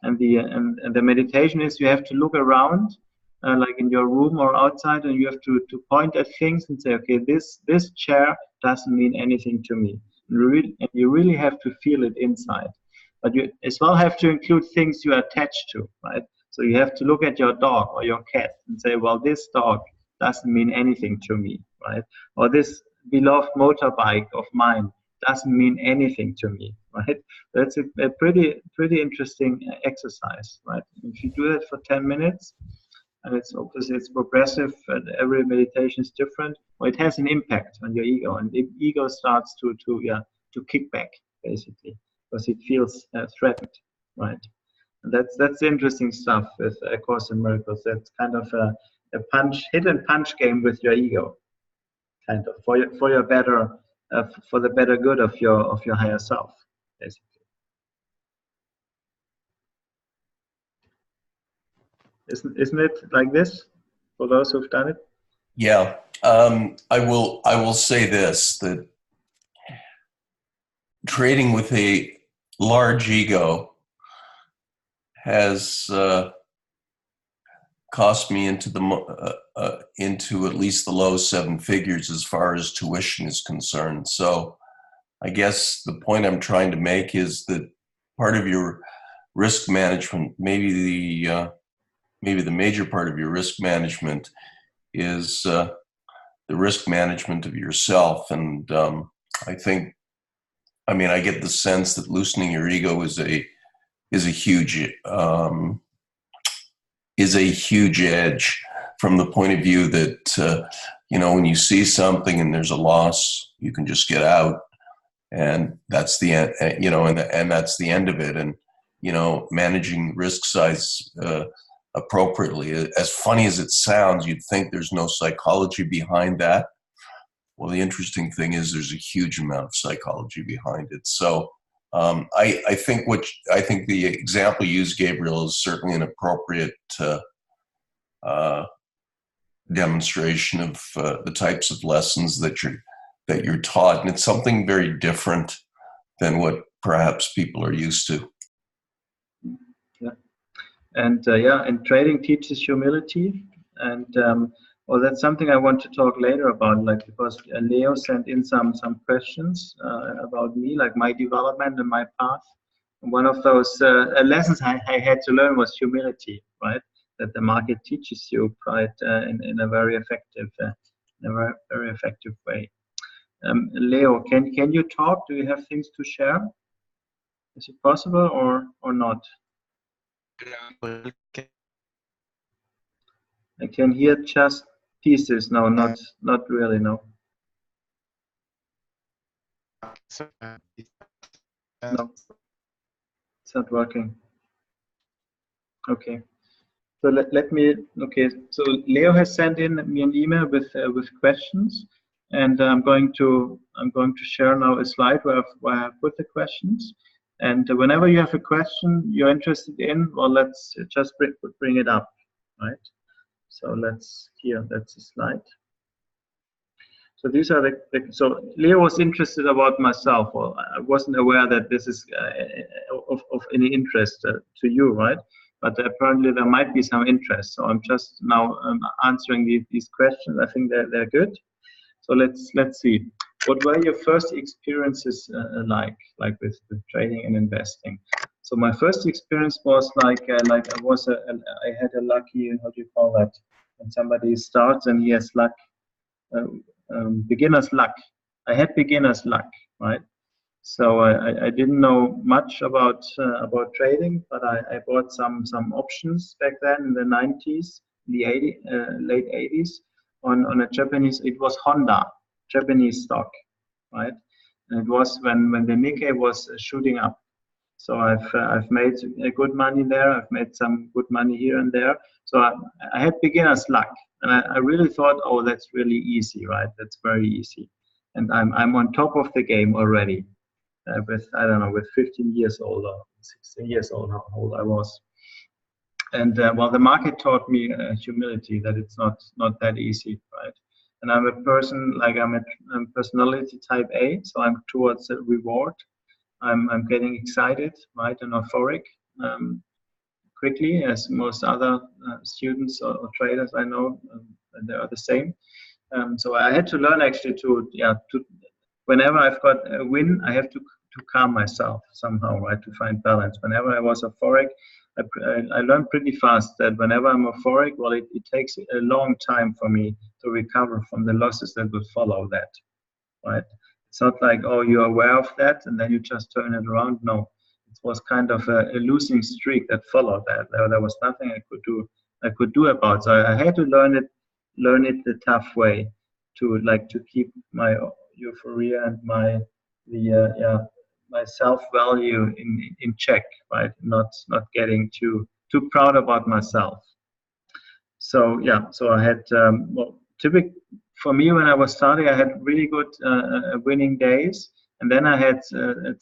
And the meditation is, you have to look around, like in your room or outside, and you have to point at things and say, okay, this chair doesn't mean anything to me. And you really have to feel it inside. But you as well have to include things you are attached to, right? So you have to look at your dog or your cat and say, well, this dog doesn't mean anything to me, right? Or this beloved motorbike of mine doesn't mean anything to me, right? That's a pretty interesting exercise, right? If you do that for 10 minutes, and it's obviously it's progressive, and every meditation is different. Well, it has an impact on your ego, and the ego starts to kick back basically because it feels threatened, right? And that's interesting stuff with A Course in Miracles. That's kind of a hit and punch game with your ego, kind of for your better for the better good of your higher self, basically. Isn't it like this for those who've done it? Yeah, I will say this, that trading with a large ego has cost me into at least the low seven figures as far as tuition is concerned. So I guess the point I'm trying to make is that part of your risk management, maybe the major part of your risk management, is the risk management of yourself. And I get the sense that loosening your ego is a huge edge, from the point of view that when you see something and there's a loss, you can just get out, and that's the end. And that's the end of it. And managing risk size appropriately. As funny as it sounds, you'd think there's no psychology behind that. Well, the interesting thing is there's a huge amount of psychology behind it. So I think the example you used, Gabriel, is certainly an appropriate demonstration of the types of lessons that you're taught, and it's something very different than what perhaps people are used to. Yeah, and trading teaches humility, and well, that's something I want to talk later about, like, because Leo sent in some questions about me, like my development and my path. And one of those lessons I had to learn was humility, right? That the market teaches you, right, in a very effective way. Leo, can you talk? Do you have things to share? Is it possible or not? I can hear just pieces. No, not really. No. No, it's not working. Okay. So let me. Okay. So Leo has sent in me an email with questions, and I'm going to share now a slide where I put the questions. And whenever you have a question you're interested in, well, let's just bring it up, right? So that's the slide. So these are so Leo was interested about myself. Well, I wasn't aware that this is of any interest to you, right? But apparently there might be some interest. So I'm just now answering these questions. I think they're good. So let's see. What were your first experiences like with trading and investing? So my first experience was I had a lucky, how do you call that? When somebody starts and he has luck, beginner's luck. I had beginner's luck, right? So I didn't know much about trading, but I bought some options back then in the 90s, late 80s, on a Japanese. It was Honda, Japanese stock, right? And it was when the Nikkei was shooting up. So I've made good money there. I've made some good money here and there. So I had beginner's luck, and I really thought, oh, that's really easy, right? That's very easy, and I'm on top of the game already. With 15 years old or 16 years old, how old I was. And well, the market taught me humility, that it's not that easy, right? And I'm a person, I'm personality type A, so I'm towards a reward. I'm getting excited, right, and euphoric quickly, as most other students or traders I know, they are the same. So I had to learn actually to whenever I've got a win, I have to calm myself somehow, right, to find balance. Whenever I was euphoric, I learned pretty fast that whenever I'm euphoric, well, it takes a long time for me to recover from the losses that will follow that, right? It's not like, oh, you're aware of that and then you just turn it around. No, it was kind of a losing streak that followed that. There was nothing I could do could do about. So I had to learn it the tough way to keep my euphoria and my self-value in check, right? Not getting too proud about myself. So yeah, so I had for me when I was starting, I had really good winning days, and then I had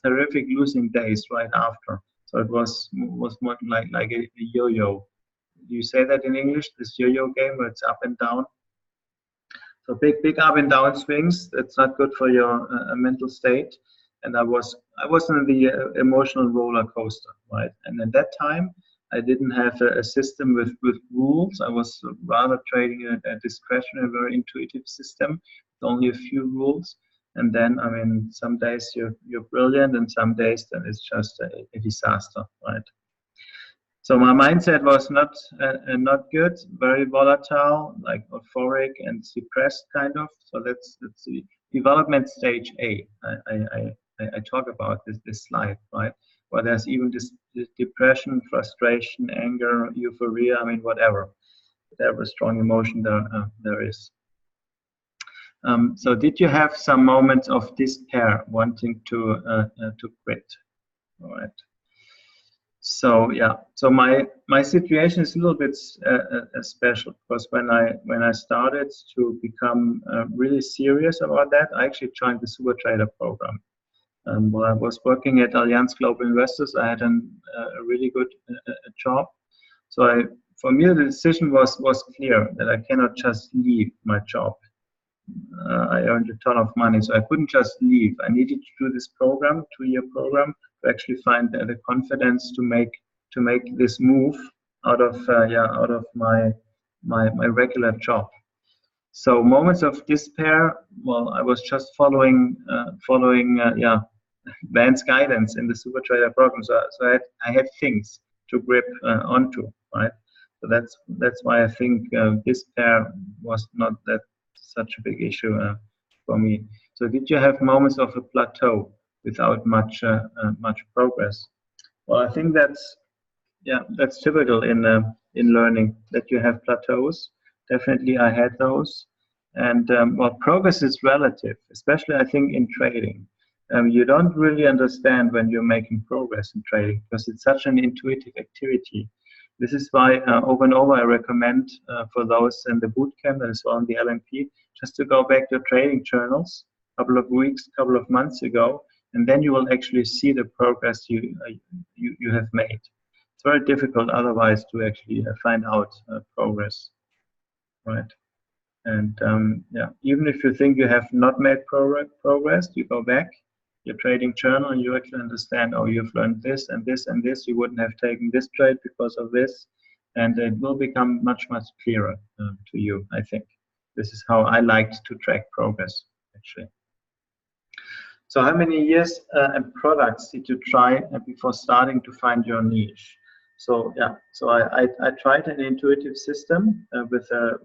terrific losing days right after. So it was more like a yo-yo. Do you say that in English? This yo-yo game where it's up and down. So big up and down swings. That's not good for your mental state. And I was in the emotional roller coaster, right? And at that time, I didn't have a system with rules. I was rather trading a discretionary, very intuitive system with only a few rules. And then, I mean, some days you're brilliant, and some days then it's just a disaster, right? So my mindset was not good, very volatile, like euphoric and suppressed kind of. So that's the development stage A. I talk about this slide, right? Where there's even this depression, frustration, anger, euphoria. I mean, whatever strong emotion there is. So did you have some moments of despair, wanting to quit? All right. So yeah, so my situation is a little bit special, because when I started to become really serious about that, I actually joined the Super Trader program. While I was working at Allianz Global Investors, I had a really good job. So for me, the decision was clear that I cannot just leave my job. I earned a ton of money, so I couldn't just leave. I needed to do this program, 2-year program, to actually find the confidence to make this move out of my regular job. So moments of despair. Well, I was just following Van's guidance in the Super Trader program. So I had things to grip onto, right? So that's why I think despair was not that such a big issue for me. So did you have moments of a plateau without much progress? Well, I think that's typical in learning, that you have plateaus. Definitely, I had those, and well, progress is relative, especially I think in trading. You don't really understand when you're making progress in trading, because it's such an intuitive activity. This is why over and over I recommend for those in the bootcamp and as well in the LMP, just to go back to trading journals a couple of weeks, couple of months ago, and then you will actually see the progress you have made. It's very difficult otherwise to actually find out progress, right? And yeah, even if you think you have not made progress, you go back your trading journal and you actually understand, oh, you've learned this and this and this, you wouldn't have taken this trade because of this, and it will become much clearer to you. I think this is how I liked to track progress, actually. So how many years and products did you try before starting to find your niche? So yeah, so I tried an intuitive system with a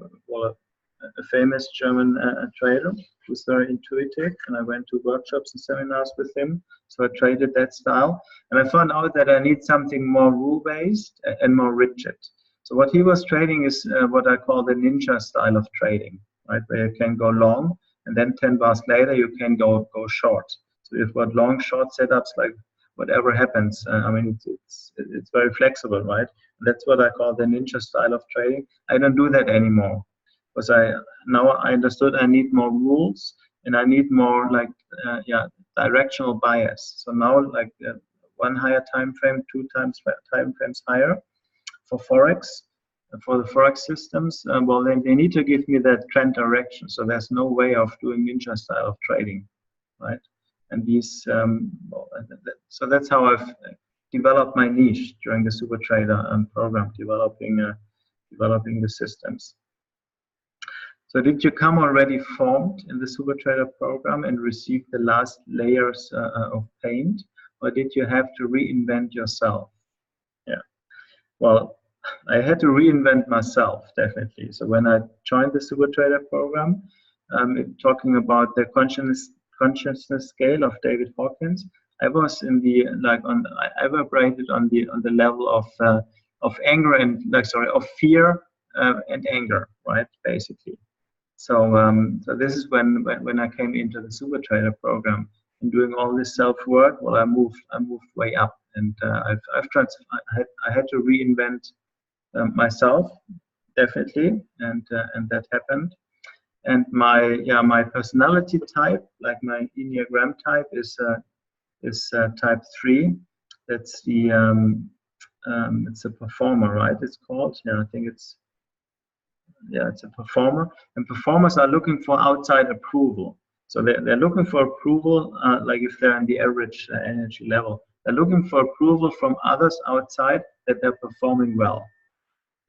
famous German trader who's very intuitive, and I went to workshops and seminars with him. So I traded that style, and I found out that I need something more rule-based and more rigid. So what he was trading is what I call the ninja style of trading, right? Where you can go long, and then 10 bars later you can go short. So you've got long short setups, like whatever happens. I mean, it's very flexible, right? That's what I call the ninja style of trading. I don't do that anymore, because now I understood I need more rules, and I need more like directional bias. So now, like one higher time frame, 2 time frames higher for Forex, for the Forex systems. Well, then they need to give me that trend direction. So there's no way of doing ninja style of trading, right? And these, so that's how I've developed my niche during the Super Trader program, developing the systems. So did you come already formed in the Super Trader program and receive the last layers of paint, or did you have to reinvent yourself? Yeah, well, I had to reinvent myself, definitely. So when I joined the Super Trader program, talking about the consciousness scale of David Hawkins, I was in the I vibrated on the level of anger and of fear and anger, right? Basically. So this is when I came into the Super Trader program and doing all this self work. Well, I moved way up, and I had to reinvent myself, definitely, and that happened. And my personality type, like my Enneagram type, is type 3. That's it's a performer, right? It's called. Yeah, I think it's a performer. And performers are looking for outside approval. So they're looking for approval, like if they're in the average energy level. They're looking for approval from others outside that they're performing well.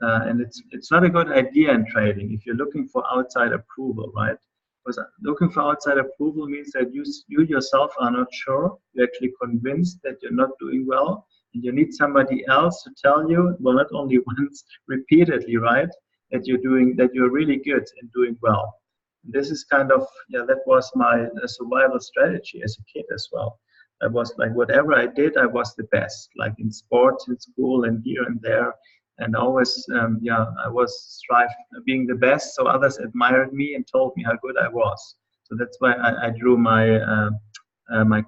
And it's not a good idea in trading if you're looking for outside approval, right? Because looking for outside approval means that you yourself are not sure. You're actually convinced that you're not doing well, and you need somebody else to tell you, well, not only once, repeatedly, right, that you're really good and doing well. And this is kind of, that was my survival strategy as a kid as well. I was like, whatever I did, I was the best, like in sports, in school, and here and there. And always, I was being the best, so others admired me and told me how good I was. So that's why I drew my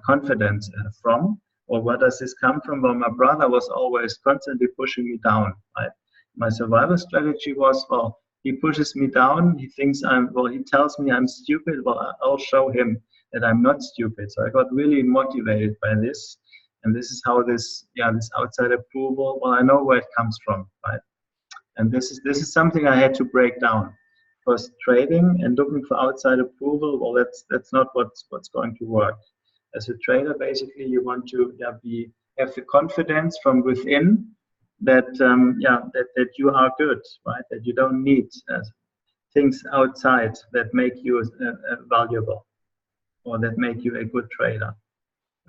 confidence from. Or where does this come from? Well, my brother was always constantly pushing me down. Right? My survival strategy was, well, he pushes me down. He thinks he tells me I'm stupid. Well, I'll show him that I'm not stupid. So I got really motivated by this. And this is how this outside approval, well, I know where it comes from, right? And this is something I had to break down. Because trading and looking for outside approval, well, that's not what's going to work. As a trader, basically, you want to have the confidence from within that that you are good, right? That you don't need things outside that make you valuable or that make you a good trader.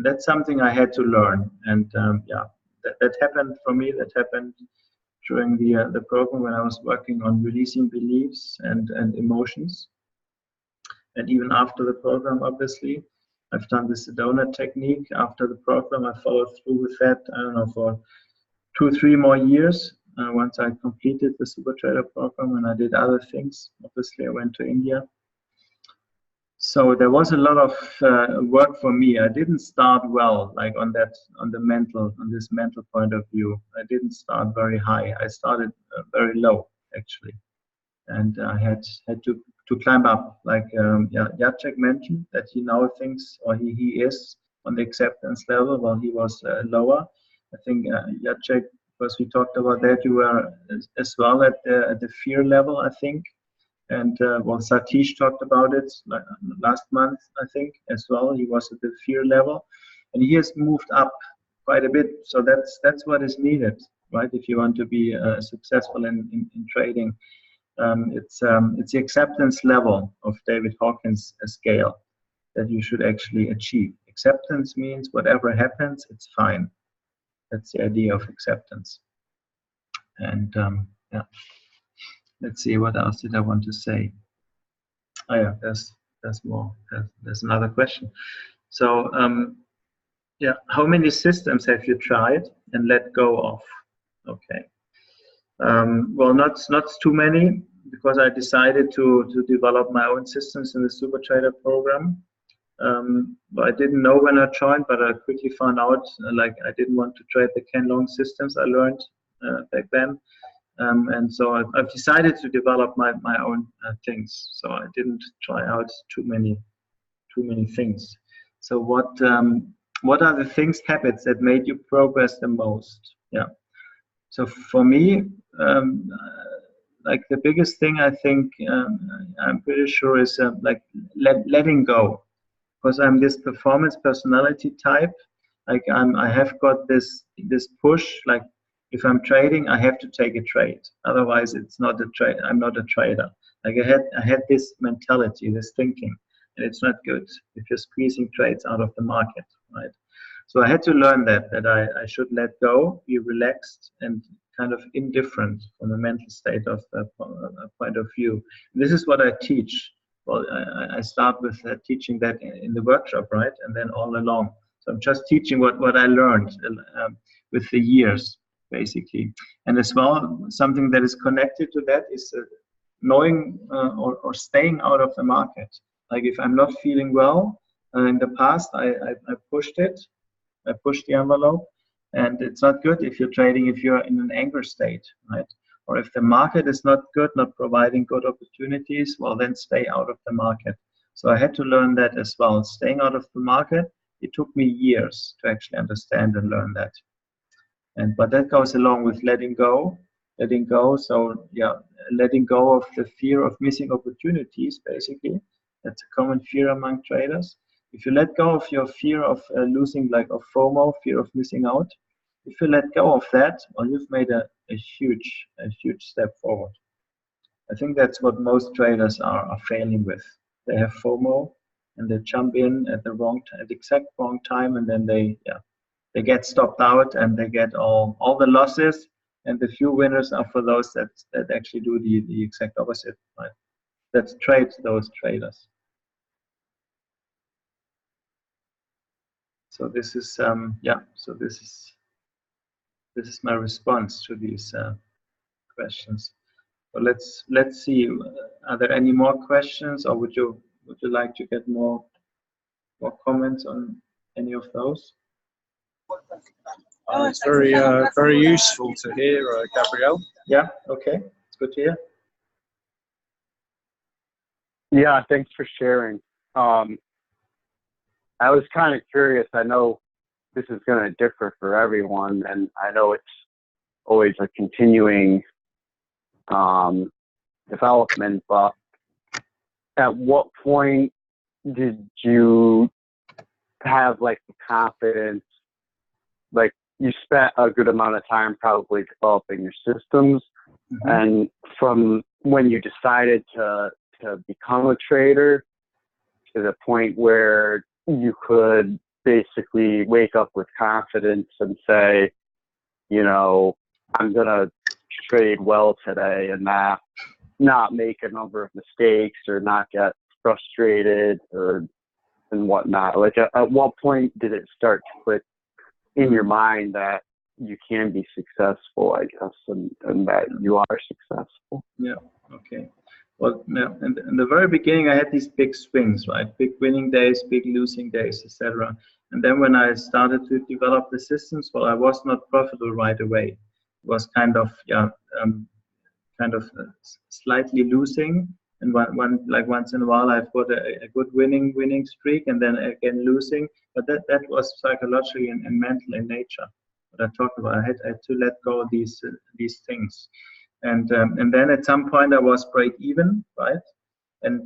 That's something I had to learn, and that happened for me. That happened during the program when I was working on releasing beliefs and emotions, and even after the program, obviously. I've done the Sedona technique after the program. I followed through with that, I don't know, for 2-3 more years. Once I completed the Super Trader program, and I did other things. Obviously, I went to India. So there was a lot of work for me. I didn't start well, like on this mental point of view. I didn't start very high. I started very low, actually, and I had to climb up. Like Jacek mentioned, that he now thinks, or he is on the acceptance level, while he was lower. I think Jacek, because we talked about that, you were as well at the fear level, I think. And Satish talked about it last month, I think, as well. He was at the fear level, and he has moved up quite a bit. So that's what is needed, right? If you want to be successful in trading, it's the acceptance level of David Hawkins' scale that you should actually achieve. Acceptance means whatever happens, it's fine. That's the idea of acceptance. And let's see, what else did I want to say? Oh yeah, there's more. There's another question. So how many systems have you tried and let go of? Okay. Well, not too many, because I decided to develop my own systems in the Super Trader program. I didn't know when I joined, but I quickly found out like I didn't want to trade the Ken Long systems I learned back then. And so I've decided to develop my own things. So I didn't try out too many things. So what are the habits that made you progress the most? Yeah. So for me, like the biggest thing I think I'm pretty sure is like letting go, because I'm this performance personality type. Like I have got this push, like if I'm trading, I have to take a trade. Otherwise, it's not a trade. I'm not a trader. Like I had this mentality, this thinking, and it's not good if you're squeezing trades out of the market, right? So I had to learn that I should let go, be relaxed, and kind of indifferent from a mental state of point of view. And this is what I teach. Well, I start with teaching that in the workshop, right, and then all along. So I'm just teaching what I learned with the years. basically. And as well, something that is connected to that is knowing or staying out of the market. Like if I'm not feeling well, in the past I pushed it, I pushed the envelope, and it's not good if you're trading if you're in an anger state, right? Or if the market is not good, not providing good opportunities, well then stay out of the market. So I had to learn that as well. Staying out of the market, it took me years to actually understand and learn that. But that goes along with letting go. So yeah, letting go of the fear of missing opportunities, basically. That's a common fear among traders. If you let go of your fear of losing, like of FOMO, fear of missing out, if you let go of that, well, you've made a huge step forward. I think that's what most traders are failing with. They have FOMO and they jump in at the exact wrong time, and then they get stopped out and they get all the losses, and the few winners are for those that actually do the exact opposite, right? That's trade those traders. So this is so this is my response to these questions. But let's see. Are there any more questions, or would you like to get more comments on any of those? It's very useful to hear, Gabriel. Yeah. Okay. It's good to hear. Yeah. Thanks for sharing. I was kind of curious. I know this is going to differ for everyone, and I know it's always a continuing development, but at what point did you have like the confidence, like you spent a good amount of time probably developing your systems, and from when you decided to become a trader to the point where you could basically wake up with confidence and say, you know, I'm going to trade well today and not make a number of mistakes or not get frustrated and whatnot. Like at what point did it start to click in your mind that you can be successful, I guess, and that you are successful? Yeah. Okay. Well, yeah, in the very beginning, I had these big swings, right? Big winning days, big losing days, etc. And then when I started to develop the systems, well, I was not profitable right away. It was kind of slightly losing, and once in a while I've got a good winning streak, and then again losing. But that was psychologically and mental in nature. What I talked about, I had to let go of these things. And then at some point I was break even, right? And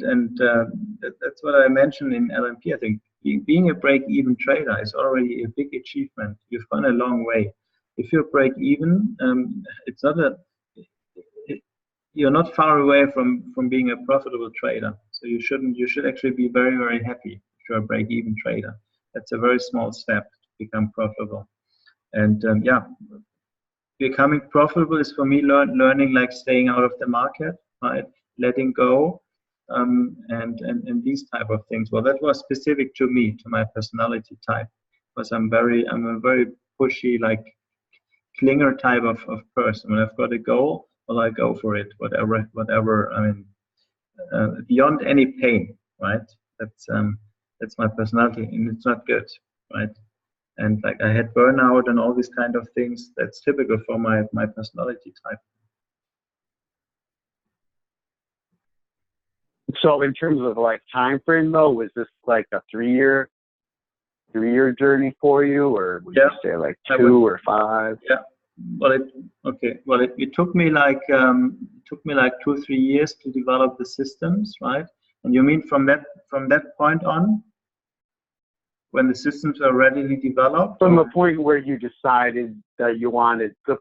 that's what I mentioned in LMP. I think being a break even trader is already a big achievement. You've gone a long way. If you're break even, it's not you're not far away from being a profitable trader. So you should actually be very, very happy if you're a break even trader. That's a very small step to become profitable. And becoming profitable is for me learning, like staying out of the market, right? Letting go, and these type of things. Well, that was specific to me, to my personality type, because I'm a very pushy, like clinger type of person. When I've got a goal, well, I go for it, whatever. I mean, beyond any pain, right? That's my personality, and it's not good, right? And like I had burnout and all these kind of things. That's typical for my personality type. So in terms of like time frame though, was this like a three-year journey for you, or would you say like 2 or 5? Yeah. Well, it took me like 2-3 years to develop the systems, right? And you mean from that point on, when the systems are readily developed? From the point where you decided that you wanted to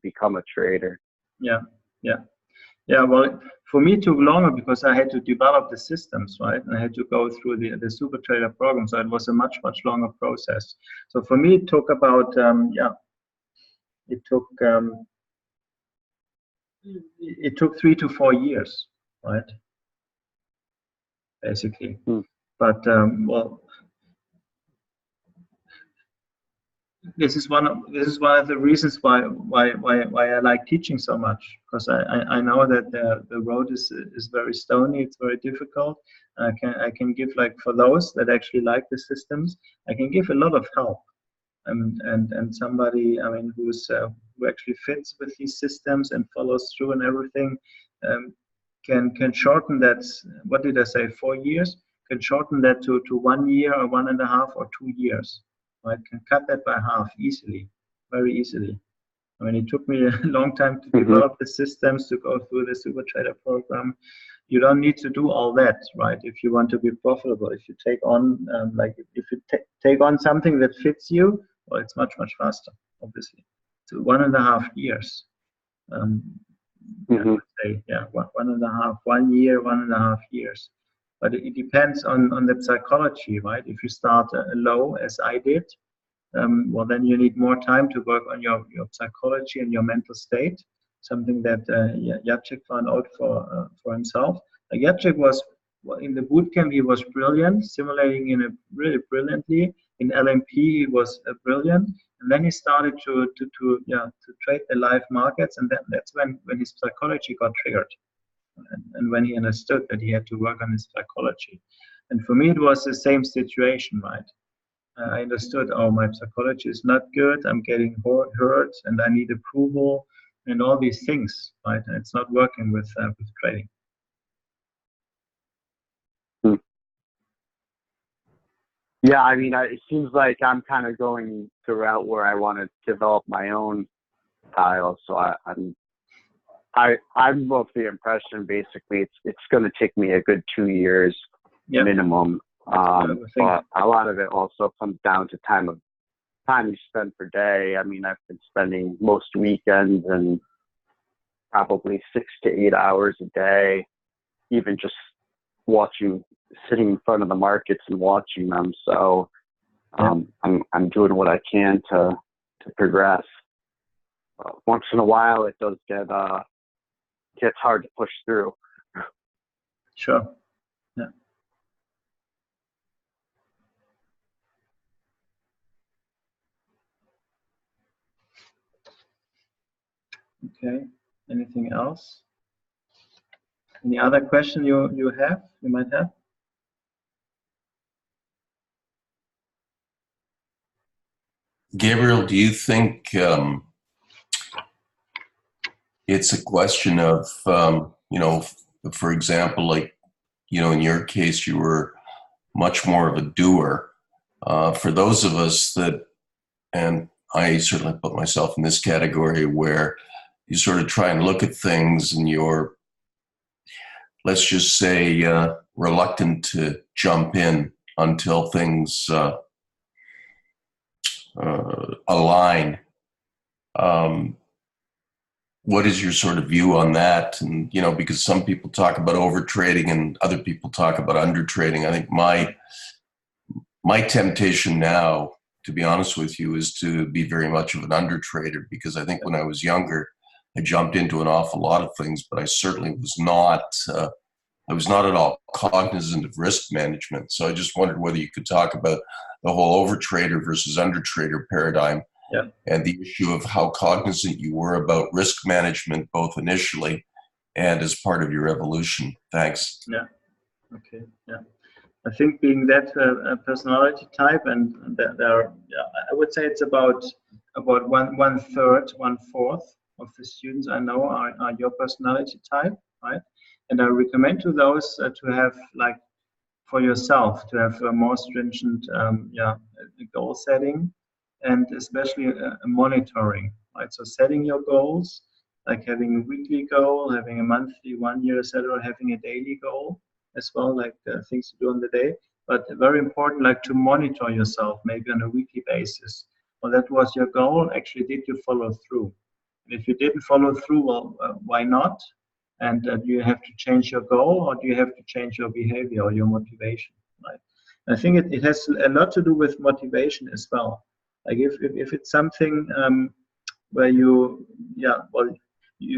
become a trader. Yeah. Well, for me, it took longer because I had to develop the systems, right? And I had to go through the super trader program. So it was a much longer process. So for me, it took about it took 3 to 4 years, right? Basically. But well, this is one of the reasons why I like teaching so much, because I know that the road is very stony, it's very difficult. I can give, like, for those that actually like the systems, I can give a lot of help. And somebody, I mean, who actually fits with these systems and follows through and everything, can shorten that. What did I say? 4 years, can shorten that to 1 year or 1.5 or 2 years. Right? Can cut that by half easily, very easily. I mean, it took me a long time to develop the systems, to go through the Super Trader program. You don't need to do all that, right? If you want to be profitable, if you take on, if you take on something that fits you, well, it's much, much faster, obviously. So 1.5 years. I would say, yeah, 1.5, 1 year, 1.5 years. But it depends on the psychology, right? If you start low, as I did, well, then you need more time to work on your psychology and your mental state. Something that Jacek found out for himself. Jacek was, in the boot camp, he was brilliant, simulating in a really brilliantly. In LMP, he was brilliant, and then he started to trade the live markets, and that's when his psychology got triggered, and when he understood that he had to work on his psychology. And for me, it was the same situation, right? I understood, oh, my psychology is not good, I'm getting hurt, and I need approval, and all these things, right? And it's not working with trading. Yeah, I mean, it seems like I'm kind of going the route where I want to develop my own style. So I'm of the impression, basically, it's going to take me a good 2 years minimum. But a lot of it also comes down to time you spend per day. I mean, I've been spending most weekends and probably 6 to 8 hours a day, even just sitting in front of the markets and watching them. So I'm doing what I can to progress. Once in a while, it does gets hard to push through. Sure. Yeah. Okay. Anything else? Any other question you might have? Gabriel, do you think it's a question of, for example, like, in your case, you were much more of a doer. For those of us that, and I certainly put myself in this category, where you sort of try and look at things and you're, let's just say, reluctant to jump in until things align. What is your sort of view on that? And, because some people talk about over trading and other people talk about under trading. I think my temptation now, to be honest with you, is to be very much of an under trader, because I think when I was younger, I jumped into an awful lot of things, but I certainly was not at all cognizant of risk management. So I just wondered whether you could talk about the whole over trader versus under trader paradigm, and the issue of how cognizant you were about risk management, both initially and as part of your evolution. Thanks. Yeah. Okay. Yeah. I think being that personality type, and I would say it's about 1/3, 1/4 of the students I know are your personality type, right? And I recommend to those to have, like, for yourself, to have a more stringent goal setting, and especially monitoring, right? So setting your goals, like having a weekly goal, having a monthly, 1 year, etc., having a daily goal as well, like things to do on the day. But very important, like, to monitor yourself, maybe on a weekly basis. Well, that was your goal. Actually, did you follow through? And if you didn't follow through, well, why not? And do you have to change your goal, or do you have to change your behavior or your motivation? Right? I think it has a lot to do with motivation as well. Like, if it's something where you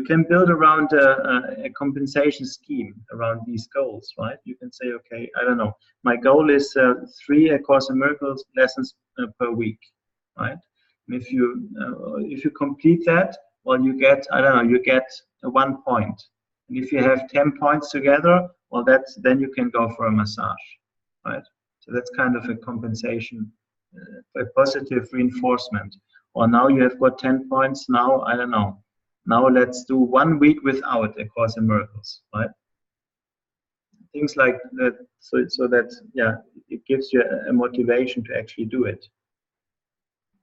can build around a compensation scheme around these goals, right? You can say, okay, I don't know, my goal is 3 A Course in Miracles lessons per week, right? if you complete that, well, you get, I don't know, you get 1 point. And if you have 10 points together, well, then you can go for a massage, right? So that's kind of a compensation, a positive reinforcement. Or now you have got 10 points. Now, I don't know. Now let's do 1 week without A Course in Miracles, right? Things like that. So that, yeah, it gives you a motivation to actually do it.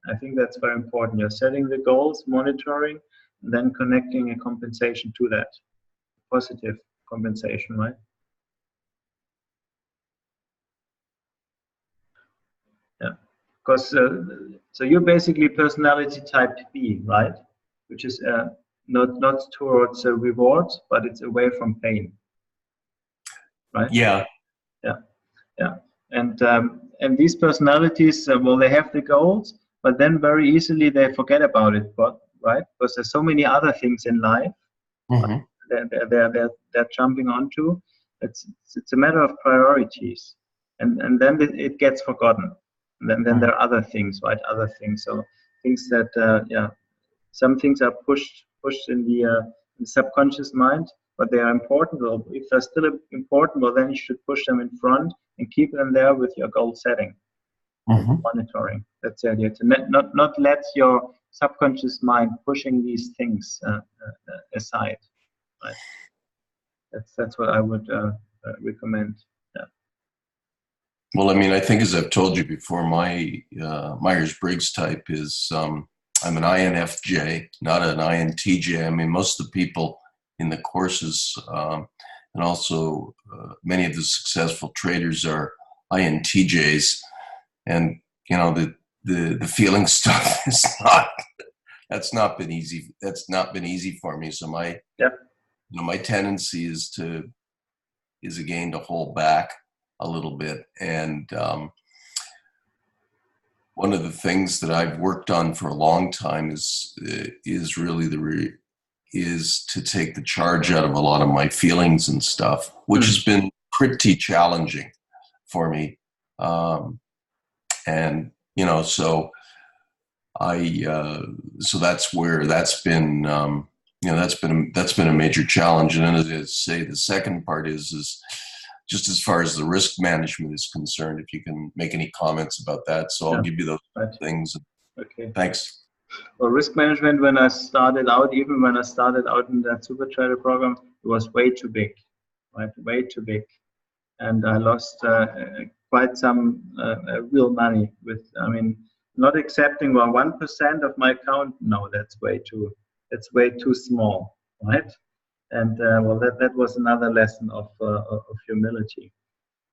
I think that's very important. You're setting the goals, monitoring, and then connecting a compensation to that. Positive compensation, right? Yeah. Because so you're basically personality type B, right? Which is not towards rewards, but it's away from pain, right? Yeah. Yeah. Yeah. And these personalities, well, they have the goals, but then very easily they forget about it, right? Because there's so many other things in life they're jumping onto. It's a matter of priorities, and then it gets forgotten. And then there are other things, right? Other things. So things that some things are pushed in the subconscious mind, but they are important. Well, if they're still important, well, then you should push them in front and keep them there with your goal setting, monitoring. That's the idea. To not let your subconscious mind pushing these things aside. Right. That's what I would recommend. Yeah. Well, I mean, I think as I've told you before, my Myers-Briggs type is I'm an INFJ, not an INTJ. I mean, most of the people in the courses and also many of the successful traders are INTJs, and you know the feeling stuff is that's not been easy. That's not been easy for me. So my tendency is again to hold back a little bit. And one of the things that I've worked on for a long time is really is to take the charge out of a lot of my feelings and stuff, which has been pretty challenging for me. And you know, so so that's where that's been that's been a major challenge. And then, as I say, the second part is just as far as the risk management is concerned, if you can make any comments about that. So I'll give you those things. Okay. Thanks. Well, risk management, when I started out in that super trader program, it was way too big, right? Way too big. And I lost quite some real money with, I mean, not accepting 1% of my account. No, that's way too small, right? And well, that was another lesson of humility.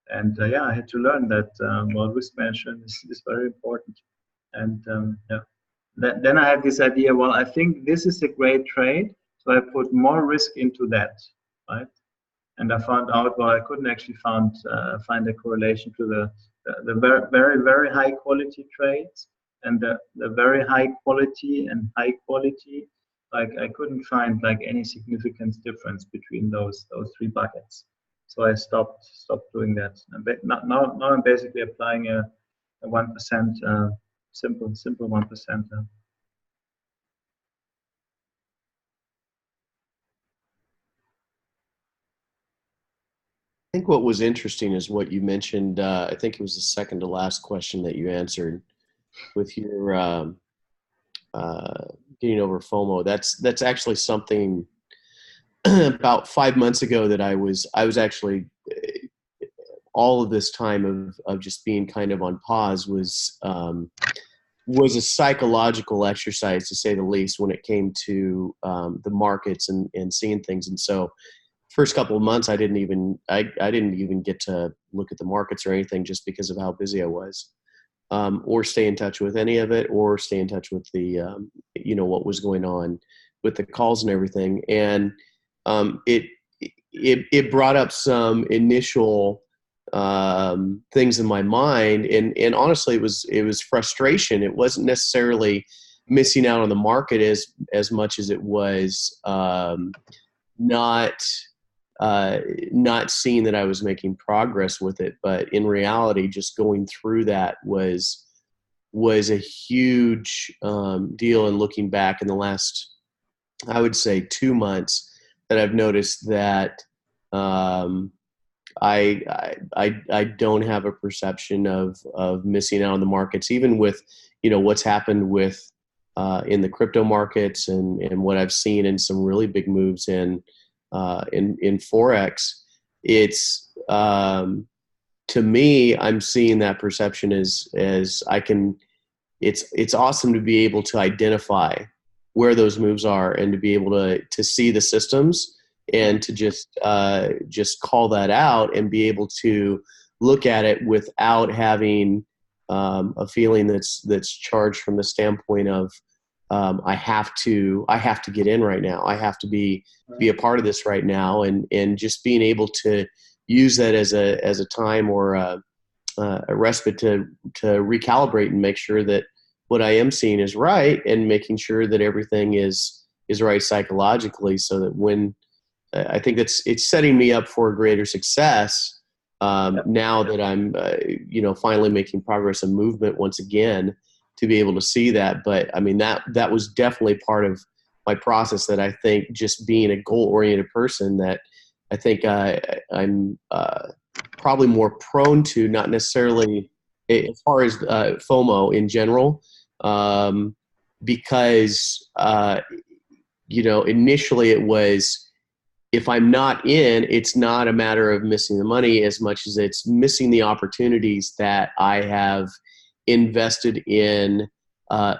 And yeah, I had to learn that well, risk management is very important. And yeah, then I had this idea. Well, I think this is a great trade, so I put more risk into that, right? And I found out, well, I couldn't actually find a correlation to the very high quality trades and the very high quality and high quality. Like I couldn't find like any significant difference between those three buckets. So I stopped doing that. Now I'm basically applying a 1% simple 1%. I think what was interesting is what you mentioned. I think it was the second to last question that you answered with your getting over FOMO. That's actually something about 5 months ago that I was actually all of this time of just being kind of on pause was a psychological exercise, to say the least, when it came to the markets and seeing things. And so first couple of months, I didn't even get to look at the markets or anything, just because of how busy I was, or stay in touch with any of it, or stay in touch with the what was going on with the calls and everything. And it brought up some initial things in my mind, and honestly, it was frustration. It wasn't necessarily missing out on the market as much as it was not seeing that I was making progress with it. But in reality, just going through that was was a huge deal. And looking back in the last, I would say 2 months, that I've noticed that I don't have a perception of missing out on the markets, even with, what's happened with in the crypto markets and what I've seen in some really big moves in Forex. It's to me, I'm seeing that perception as I can. It's awesome to be able to identify where those moves are and to be able to see the systems and to just call that out and be able to look at it without having a feeling that's charged from the standpoint of I have to get in right now. I have to be a part of this right now, and just being able to use that as a time or a respite to recalibrate and make sure that what I am seeing is right, and making sure that everything is right psychologically, so that when I think it's setting me up for a greater success now that I'm finally making progress and movement once again, to be able to see that. But I mean, that was definitely part of my process, that I think just being a goal-oriented person, that I think I'm probably more prone to, not necessarily as far as FOMO in general, because initially it was, if I'm not in, it's not a matter of missing the money as much as it's missing the opportunities that I have invested in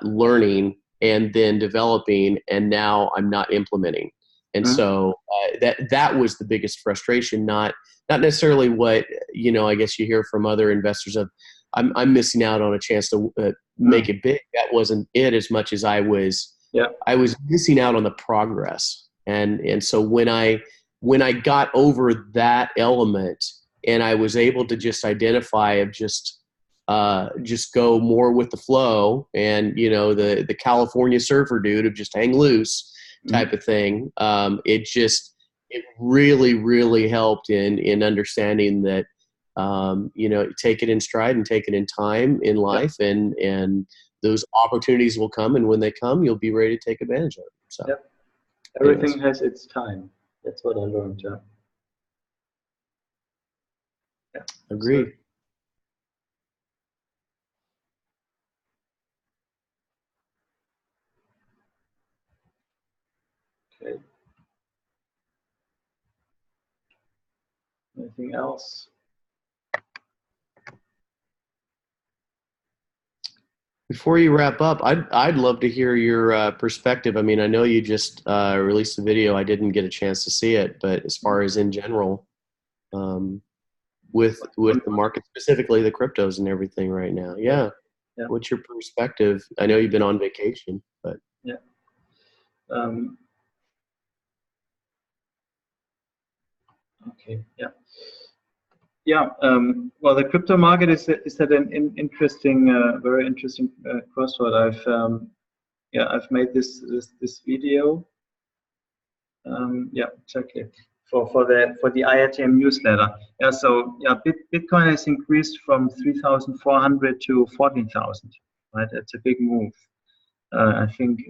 learning and then developing, and now I'm not implementing. And so that was the biggest frustration, not necessarily what, I guess you hear from other investors of, I'm missing out on a chance to make it big. That wasn't it, as much as I was missing out on the progress. And so when I got over that element, and I was able to just identify of just go more with the flow, and the California surfer dude of just hang loose type of thing, it really, really helped in understanding that take it in stride and take it in time in life, and those opportunities will come, and when they come, you'll be ready to take advantage of them. So everything has its time. That's what I learned. Agreed. Okay. Anything else? Before you wrap up, I'd love to hear your perspective. I mean, I know you just released a video. I didn't get a chance to see it, but as far as in general, with the market, specifically the cryptos and everything right now, what's your perspective? I know you've been on vacation, but okay, well, the crypto market is at an interesting, very interesting crossroad. I've made this video. Exactly. For the IATM newsletter. Bitcoin has increased from 3,400 to 14,000. Right, that's a big move. I think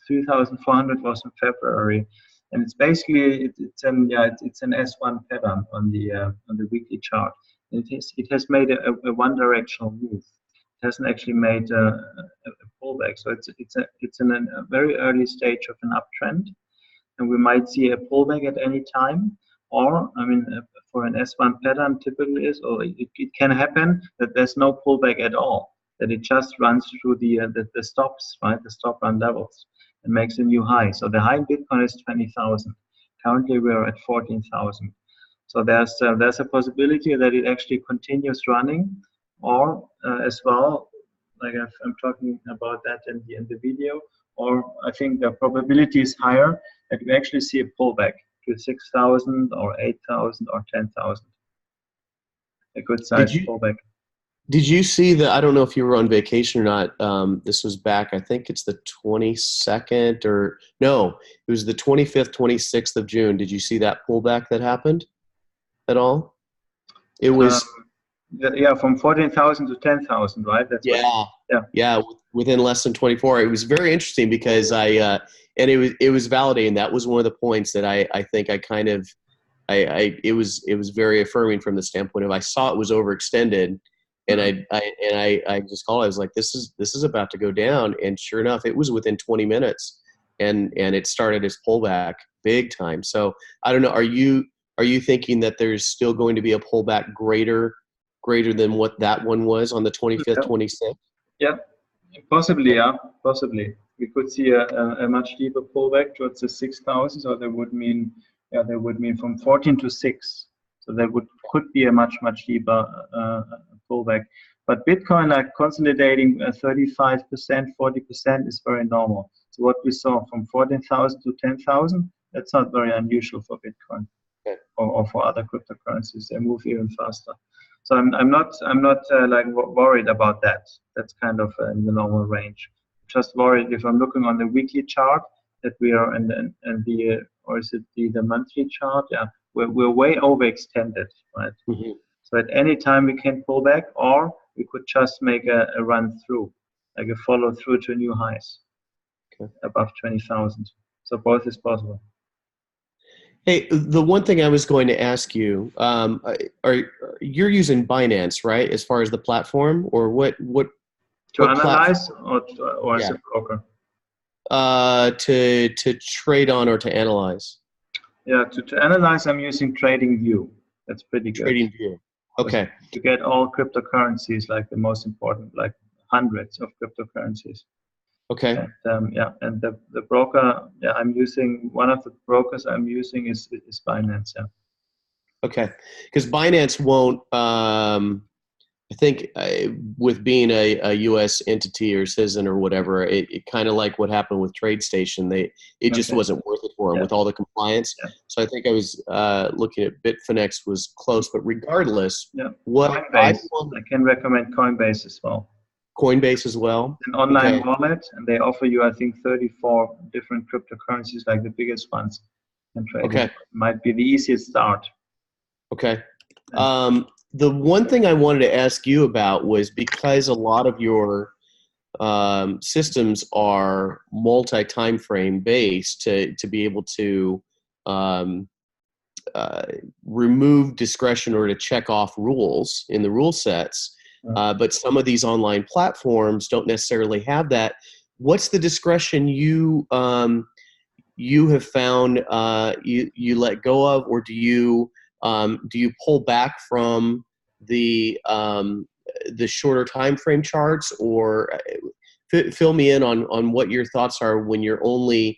3,400 was in February. And it's basically it's an S1 pattern on the weekly chart. It has made a one-directional move. It hasn't actually made a pullback. So it's in a very early stage of an uptrend, and we might see a pullback at any time. Or for an S1 pattern, typically it can happen that there's no pullback at all. That it just runs through the stops, right? The stop run levels, and makes a new high. So the high in Bitcoin is 20,000. Currently we're at 14,000. So there's a possibility that it actually continues running, or as well, like I'm talking about that in the video. Or I think the probability is higher that we actually see a pullback to 6,000 or 8,000 or 10,000. A good size pullback. Did you see I don't know if you were on vacation or not. This was back, I think it's the 22nd, or no, it was the 25th, 26th of June. Did you see that pullback that happened at all? It was Yeah, from 14,000 to 10,000, right? That's yeah, within less than 24. It was very interesting because and it was validating. That was one of the points that I think it was very affirming from the standpoint of I saw it was overextended, and I just called. I was like, this is about to go down, and sure enough, it was within 20 minutes, and it started its pullback big time. So I don't know. Are you thinking that there's still going to be a pullback greater than what that one was on the 25th, 26th? Yeah, possibly. Yeah, possibly. We could see a much deeper pullback towards the 6,000. So that would mean, from 14 to 6. So there could be a much deeper pullback. But Bitcoin, like consolidating 35%, 40% is very normal. So what we saw from 14,000 to 10,000, that's not very unusual for Bitcoin or for other cryptocurrencies. They move even faster. So I'm not like worried about that. That's kind of in the normal range. Just worried if I'm looking on the weekly chart that we are in the or is it the monthly chart? Yeah, we're way overextended, right? Mm-hmm. So at any time we can pull back, or we could just make a run through, like a follow through to new highs above 20,000. So both is possible. Hey, the one thing I was going to ask you, you're using Binance, right, as far as the platform, or what to analyze or as a broker? To trade on or to analyze? Yeah, to analyze, I'm using TradingView. That's pretty good. TradingView. Okay. To get all cryptocurrencies, like the most important, like hundreds of cryptocurrencies. Okay. And and the broker, I'm using, one of the brokers I'm using is Binance. Yeah. Okay, because Binance won't. I think with being a U.S. entity or citizen or whatever, it kind of like what happened with TradeStation. It just wasn't worth it for them with all the compliance. Yeah. So I think I was looking at Bitfinex was close, but regardless, Coinbase, I can recommend Coinbase as well. Coinbase as well. An online wallet, and they offer you, I think, 34 different cryptocurrencies, like the biggest ones. And trading might be the easiest start. Okay. The one thing I wanted to ask you about was, because a lot of your systems are multi-time frame based to be able to remove discretion or to check off rules in the rule sets. But some of these online platforms don't necessarily have that. What's the discretion you have found you let go of, or do you pull back from the shorter time frame charts, or fill me in on what your thoughts are when you only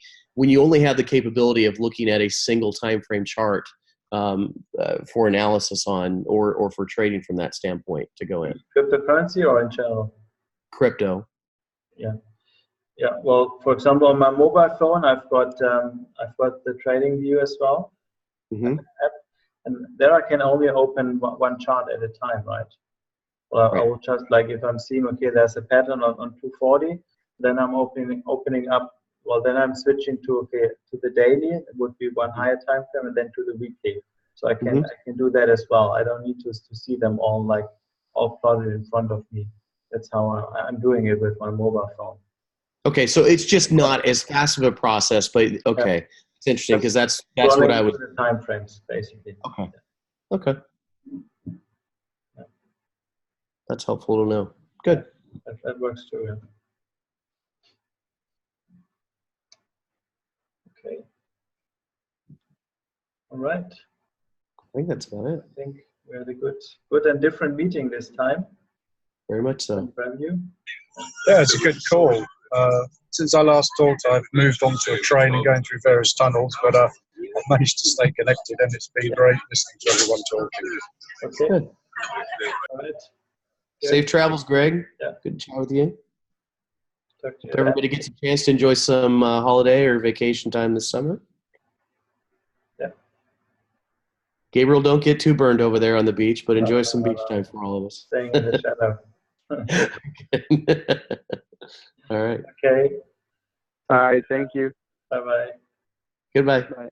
have the capability of looking at a single time frame chart for analysis on or for trading from that standpoint to go in? Cryptocurrency or in general? Crypto. Yeah. Well, for example, on my mobile phone, I've got the TradingView as well. Mm-hmm. And there I can only open one chart at a time, right? Well, I will just, like, if I'm seeing, okay, there's a pattern on 240, then I'm opening up. Well, then I'm switching to the daily. It would be one higher time frame, and then to the weekly. So I can do that as well. I don't need to see them all plotted in front of me. That's how I'm doing it with my mobile phone. Okay, so it's just not as fast of a process, but okay, it's interesting because that's what I would. The time frames, basically. Okay. That's helpful to know. Good. That works too. Yeah. Okay. All right. I think that's about it. I think we had a good and different meeting this time. Very much so. Yeah, it's a good call. Since I last talked, I've moved on to a train and going through various tunnels, but I've managed to stay connected, and it's been great listening to everyone talking. Okay. Good. All right. Safe travels, Greg. Yeah. Good to chat with you. Talk to you. Hope everybody gets a chance to enjoy some holiday or vacation time this summer. Yeah. Gabriel, don't get too burned over there on the beach, but enjoy some beach time for all of us. Staying in the shadow. All right. Okay. All right. Thank you. Bye-bye. Goodbye. Bye.